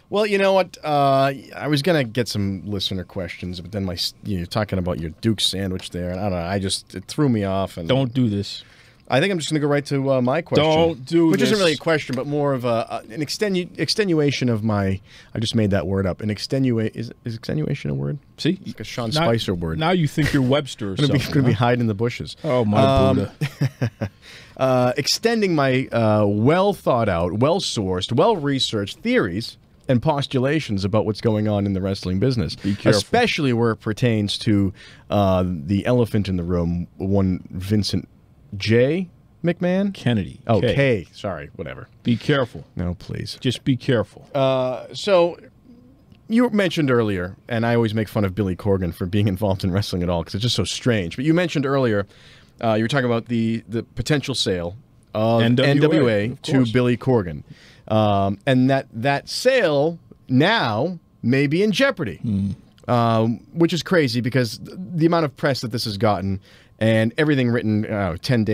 Well, you know what? I was gonna get some listener questions, but then you're talking about your Duke sandwich there, and I don't know. It threw me off. And don't do this. I think I'm just gonna go right to my question. Don't do which this. Isn't really a question, but more of an extenuation of my. I just made that word up. Is extenuation a word? See, it's like a Sean Spicer word. Now you think you're Webster or something. Going to be hiding in the bushes. Oh my Buddha! Extending my well thought out, well sourced, well researched theories and postulations about what's going on in the wrestling business, be careful, especially where it pertains to the elephant in the room, one Vincent J. McMahon? Kennedy. Oh, K. Sorry, whatever. Be careful. No, please. Just be careful. So you mentioned earlier, and I always make fun of Billy Corgan for being involved in wrestling at all because it's just so strange. But you mentioned earlier, you were talking about the potential sale of NWA to Billy Corgan. And that sale now may be in jeopardy, which is crazy because the amount of press that this has gotten and everything written, 10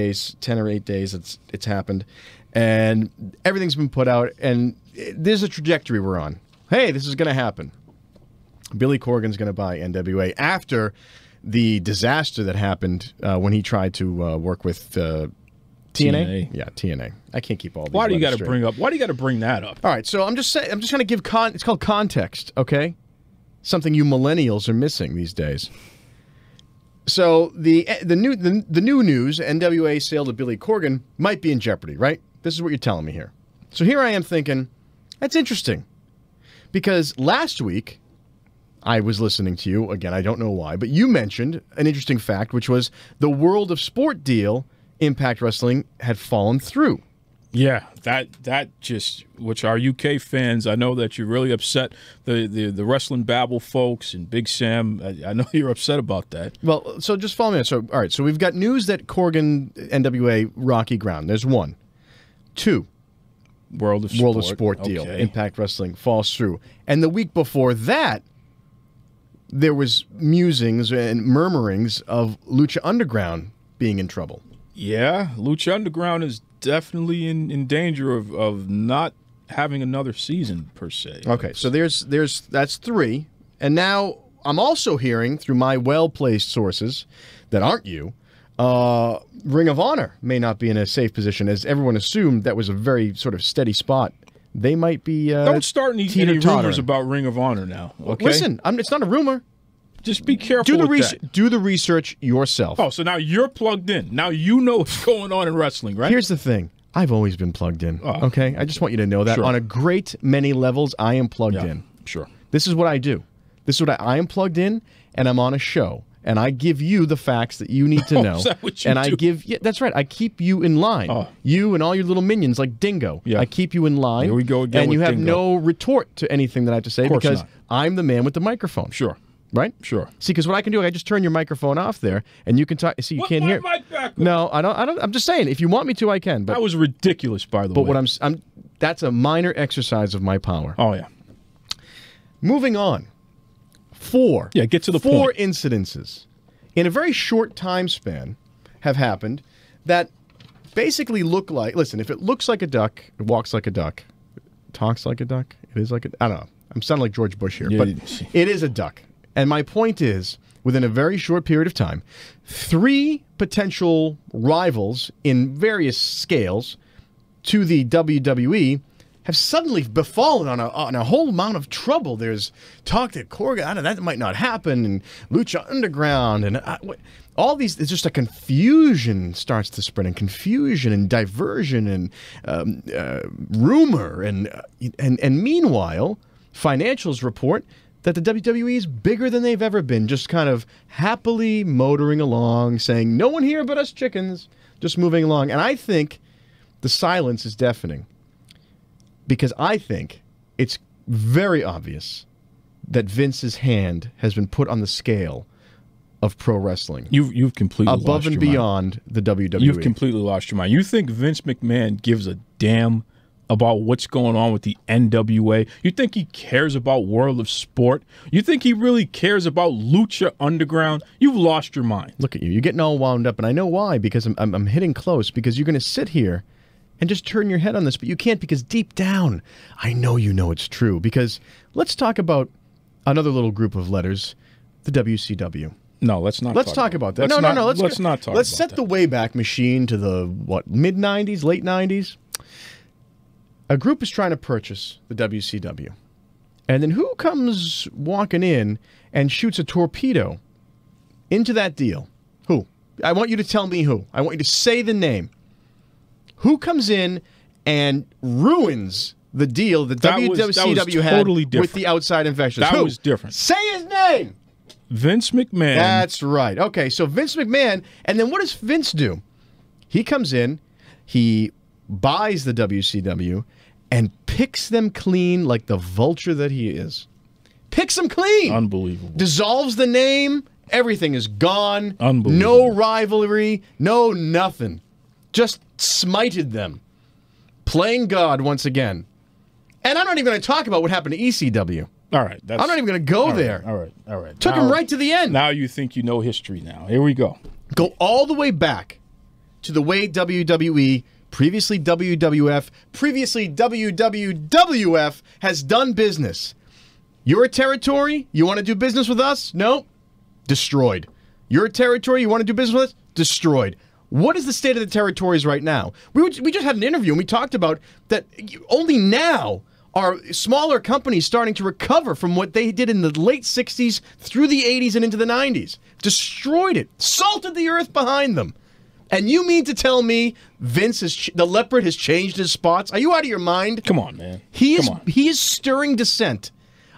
or 8 days, it's happened, and everything's been put out, and there's a trajectory we're on. Hey, this is going to happen. Billy Corgan's going to buy NWA after the disaster that happened when he tried to work with TNA? Yeah, TNA. I can't keep all these. Why do you got to bring that up? All right, so I'm just trying to give it's called context, okay? Something you millennials are missing these days. So the new news, NWA sale to Billy Corgan, might be in jeopardy, right? This is what you're telling me here. So here I am thinking, that's interesting. Because last week, I was listening to you, again, I don't know why, but you mentioned an interesting fact, which was the World of Sport deal, Impact Wrestling, had fallen through. Yeah, that just, which our UK fans, I know that you're really upset, the Wrestling Babble folks and Big Sam, I know you're upset about that. Well, so just follow me. So, all right, so we've got news that Corgan, NWA, rocky ground. There's one. Two, World of Sport deal, Impact Wrestling, falls through. And the week before that, there was musings and murmurings of Lucha Underground being in trouble. Yeah, Lucha Underground is definitely in danger of not having another season per se. Okay, so that's 3. And now I'm also hearing through my well-placed sources that aren't you, Ring of Honor may not be in a safe position, as everyone assumed that was a very sort of steady spot. They might be Don't start any rumors about Ring of Honor now, okay? Listen, it's not a rumor. Just be careful Do the research yourself. Oh, so now you're plugged in. Now you know what's going on in wrestling, right? Here's the thing. I've always been plugged in, okay? I just want you to know that. Sure. On a great many levels, I am plugged in. Sure. This is what I do. This is what I am plugged in, and I'm on a show. And I give you the facts that you need to know. Is that what you do? That's right. I keep you in line. You and all your little minions like Dingo. Yeah. I keep you in line. Here we go again. And you with have Dingo. no retort to anything that I have to say because not. I'm the man with the microphone. Sure. Right? Sure. See, because what I can do, I just turn your microphone off there, and you can talk. See, you can't hear. Mic back. No, I don't. I'm just saying. If you want me to, I can. But That was ridiculous, by the way. but what I'm that's a minor exercise of my power. Oh yeah. Moving on. 4. Yeah, get to the 4 point. incidences in a very short time span have happened that basically look like, listen, if it looks like a duck, it walks like a duck, it talks like a duck, it is like a, I don't know. I'm sounding like George Bush here, but it is a duck. And my point is, within a very short period of time, 3 potential rivals in various scales to the WWE have suddenly befallen on a whole amount of trouble. There's talk that Corgan, that might not happen, and Lucha Underground, and all these. It's just a confusion starts to spread, and confusion and diversion and rumor, and meanwhile, financials report that the WWE is bigger than they've ever been, just kind of happily motoring along, saying, no one here but us chickens, just moving along. And I think the silence is deafening. Because I think it's very obvious that Vince's hand has been put on the scale of pro wrestling. You've completely above lost and your mind. beyond the WWE. You've completely lost your mind. You think Vince McMahon gives a damn about what's going on with the NWA? You think he cares about World of Sport? You think he really cares about Lucha Underground? You've lost your mind. Look at you. You're getting all wound up, and I know why, because I'm hitting close, because you're going to sit here and just turn your head on this, but you can't, because deep down, I know you know it's true. Because let's talk about another little group of letters, the WCW. No, let's not. Let's talk about that. No. Let's not talk. Let's about set that. the Wayback Machine to the mid '90s, late '90s. A group is trying to purchase the WCW, and then who comes walking in and shoots a torpedo into that deal? Who? I want you to tell me who. I want you to say the name. Who comes in and ruins the deal that WCW had with the outside investors? That was different. Say his name! Vince McMahon. That's right. Okay, so Vince McMahon, and then what does Vince do? He comes in, he buys the WCW, and picks them clean like the vulture that he is. Picks them clean! Unbelievable. Dissolves the name, everything is gone. Unbelievable. No rivalry, no nothing. Just smited them. Playing God once again. And I'm not even going to talk about what happened to ECW. All right. I'm not even going to go there. All right. Took him right to the end. Now you think you know history now. Here we go. Go all the way back to the way WWE, previously WWF, previously WWF has done business. Your territory, you want to do business with us? No. Destroyed. Your territory, you want to do business with us? Destroyed. What is the state of the territories right now? We just had an interview and we talked about that only now are smaller companies starting to recover from what they did in the late 60s through the 80s and into the 90s. Destroyed it. Salted the earth behind them. And you mean to tell me the leopard has changed his spots? Are you out of your mind? Come on, man. He is stirring dissent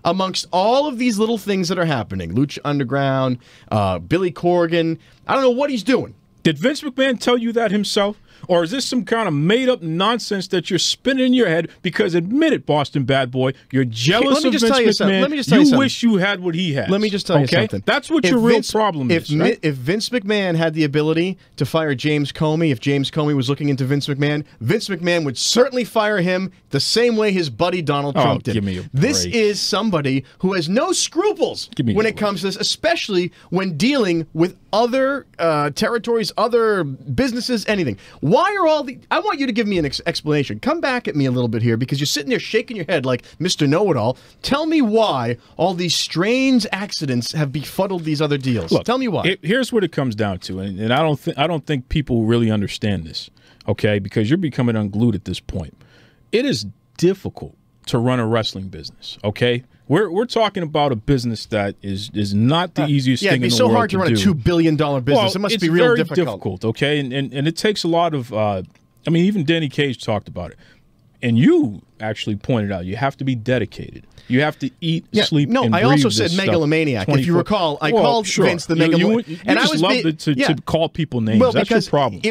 amongst all of these little things that are happening. Lucha Underground, Billy Corgan. I don't know what he's doing. Did Vince McMahon tell you that himself? Or is this some kind of made-up nonsense that you're spinning in your head? Because admit it, Boston bad boy, you're jealous of Vince McMahon. Let me just tell you something. Wish you had what he has. Let me just tell you something. That's what your real problem is, right? If Vince McMahon had the ability to fire James Comey, if James Comey was looking into Vince McMahon would certainly fire him the same way his buddy Donald Trump did. Give me a break. This is somebody who has no scruples when it comes to this, especially when dealing with other territories, other businesses, anything. Why are all the... I want you to give me an explanation. Come back at me a little bit here, because you're sitting there shaking your head like Mr. Know-It-All. Tell me why all these strange accidents have befuddled these other deals. Look, tell me why. Here's what it comes down to, and I don't think people really understand this, okay? Because you're becoming unglued at this point. It is difficult to run a wrestling business, okay? We're talking about a business that is not the easiest thing in the world to do. Yeah, it'd be so hard to run a $2 billion business. Well, it must be real difficult, okay? And it takes a lot of, I mean, even Danny Cage talked about it. And you actually pointed out you have to be dedicated. You have to eat, sleep, and breathe. No, I also said megalomaniac. If you recall, I called Vince the megalomaniac. And I was love to call people names. Well, that's your problem.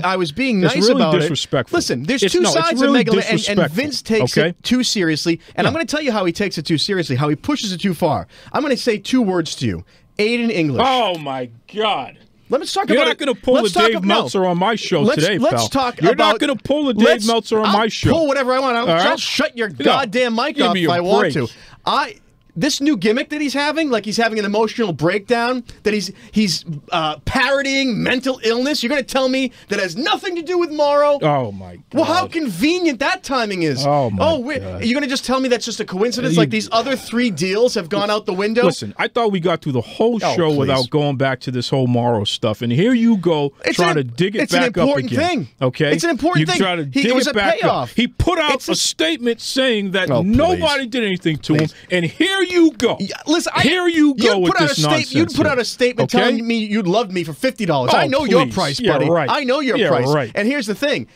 I was being nice really about disrespectful. Listen, there's two sides of megalomaniac, and Vince takes it too seriously. And I'm going to tell you how he takes it too seriously, how he pushes it too far. I'm going to say two words to you. Aiden English. Oh, my God. Let's talk You're about. You're not going to pull a Dave Meltzer on my show today, pal. Let's talk You're about. not going to pull a Dave Meltzer on my show. Pull whatever I want. I'll shut your goddamn mic off if I want to. This new gimmick that he's having, like he's having an emotional breakdown, that he's parodying mental illness. You're going to tell me that has nothing to do with Morrow? Oh, my God. Well, how convenient that timing is. Oh, my God. You're going to just tell me that's just a coincidence? Like these other 3 deals have gone out the window? Listen, I thought we got through the whole show without going back to this whole Morrow stuff. And here you go trying to dig it back up again. It's an important thing. Okay? It's an important thing. You try to dig it back up. He put out a statement saying that nobody did anything to him. And here you go. Listen, here you go with this nonsense. You'd put out a statement telling me you'd love me for $50. I know your price, buddy. Yeah, right. I know your price. Right. And here's the thing.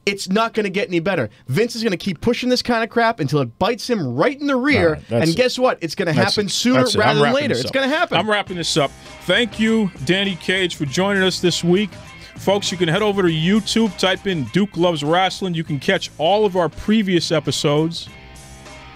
It's not going to get any better. Vince is going to keep pushing this kind of crap until it bites him right in the rear. And guess what? It's going to happen sooner rather than later. It's going to happen. I'm wrapping this up. Thank you, Danny Cage, for joining us this week. Folks, you can head over to YouTube, type in Duke Loves Rasslin. You can catch all of our previous episodes.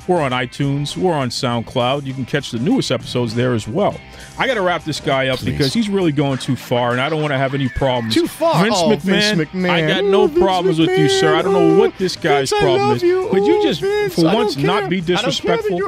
We're on iTunes. We're on Soundcloud. You can catch the newest episodes there as well. I got to wrap this guy up because he's really going too far, and I don't want to have any problems. Too far? Vince McMahon, I got no problems with you, sir. I don't know what this guy's problem is. Could you just, for once, not be disrespectful?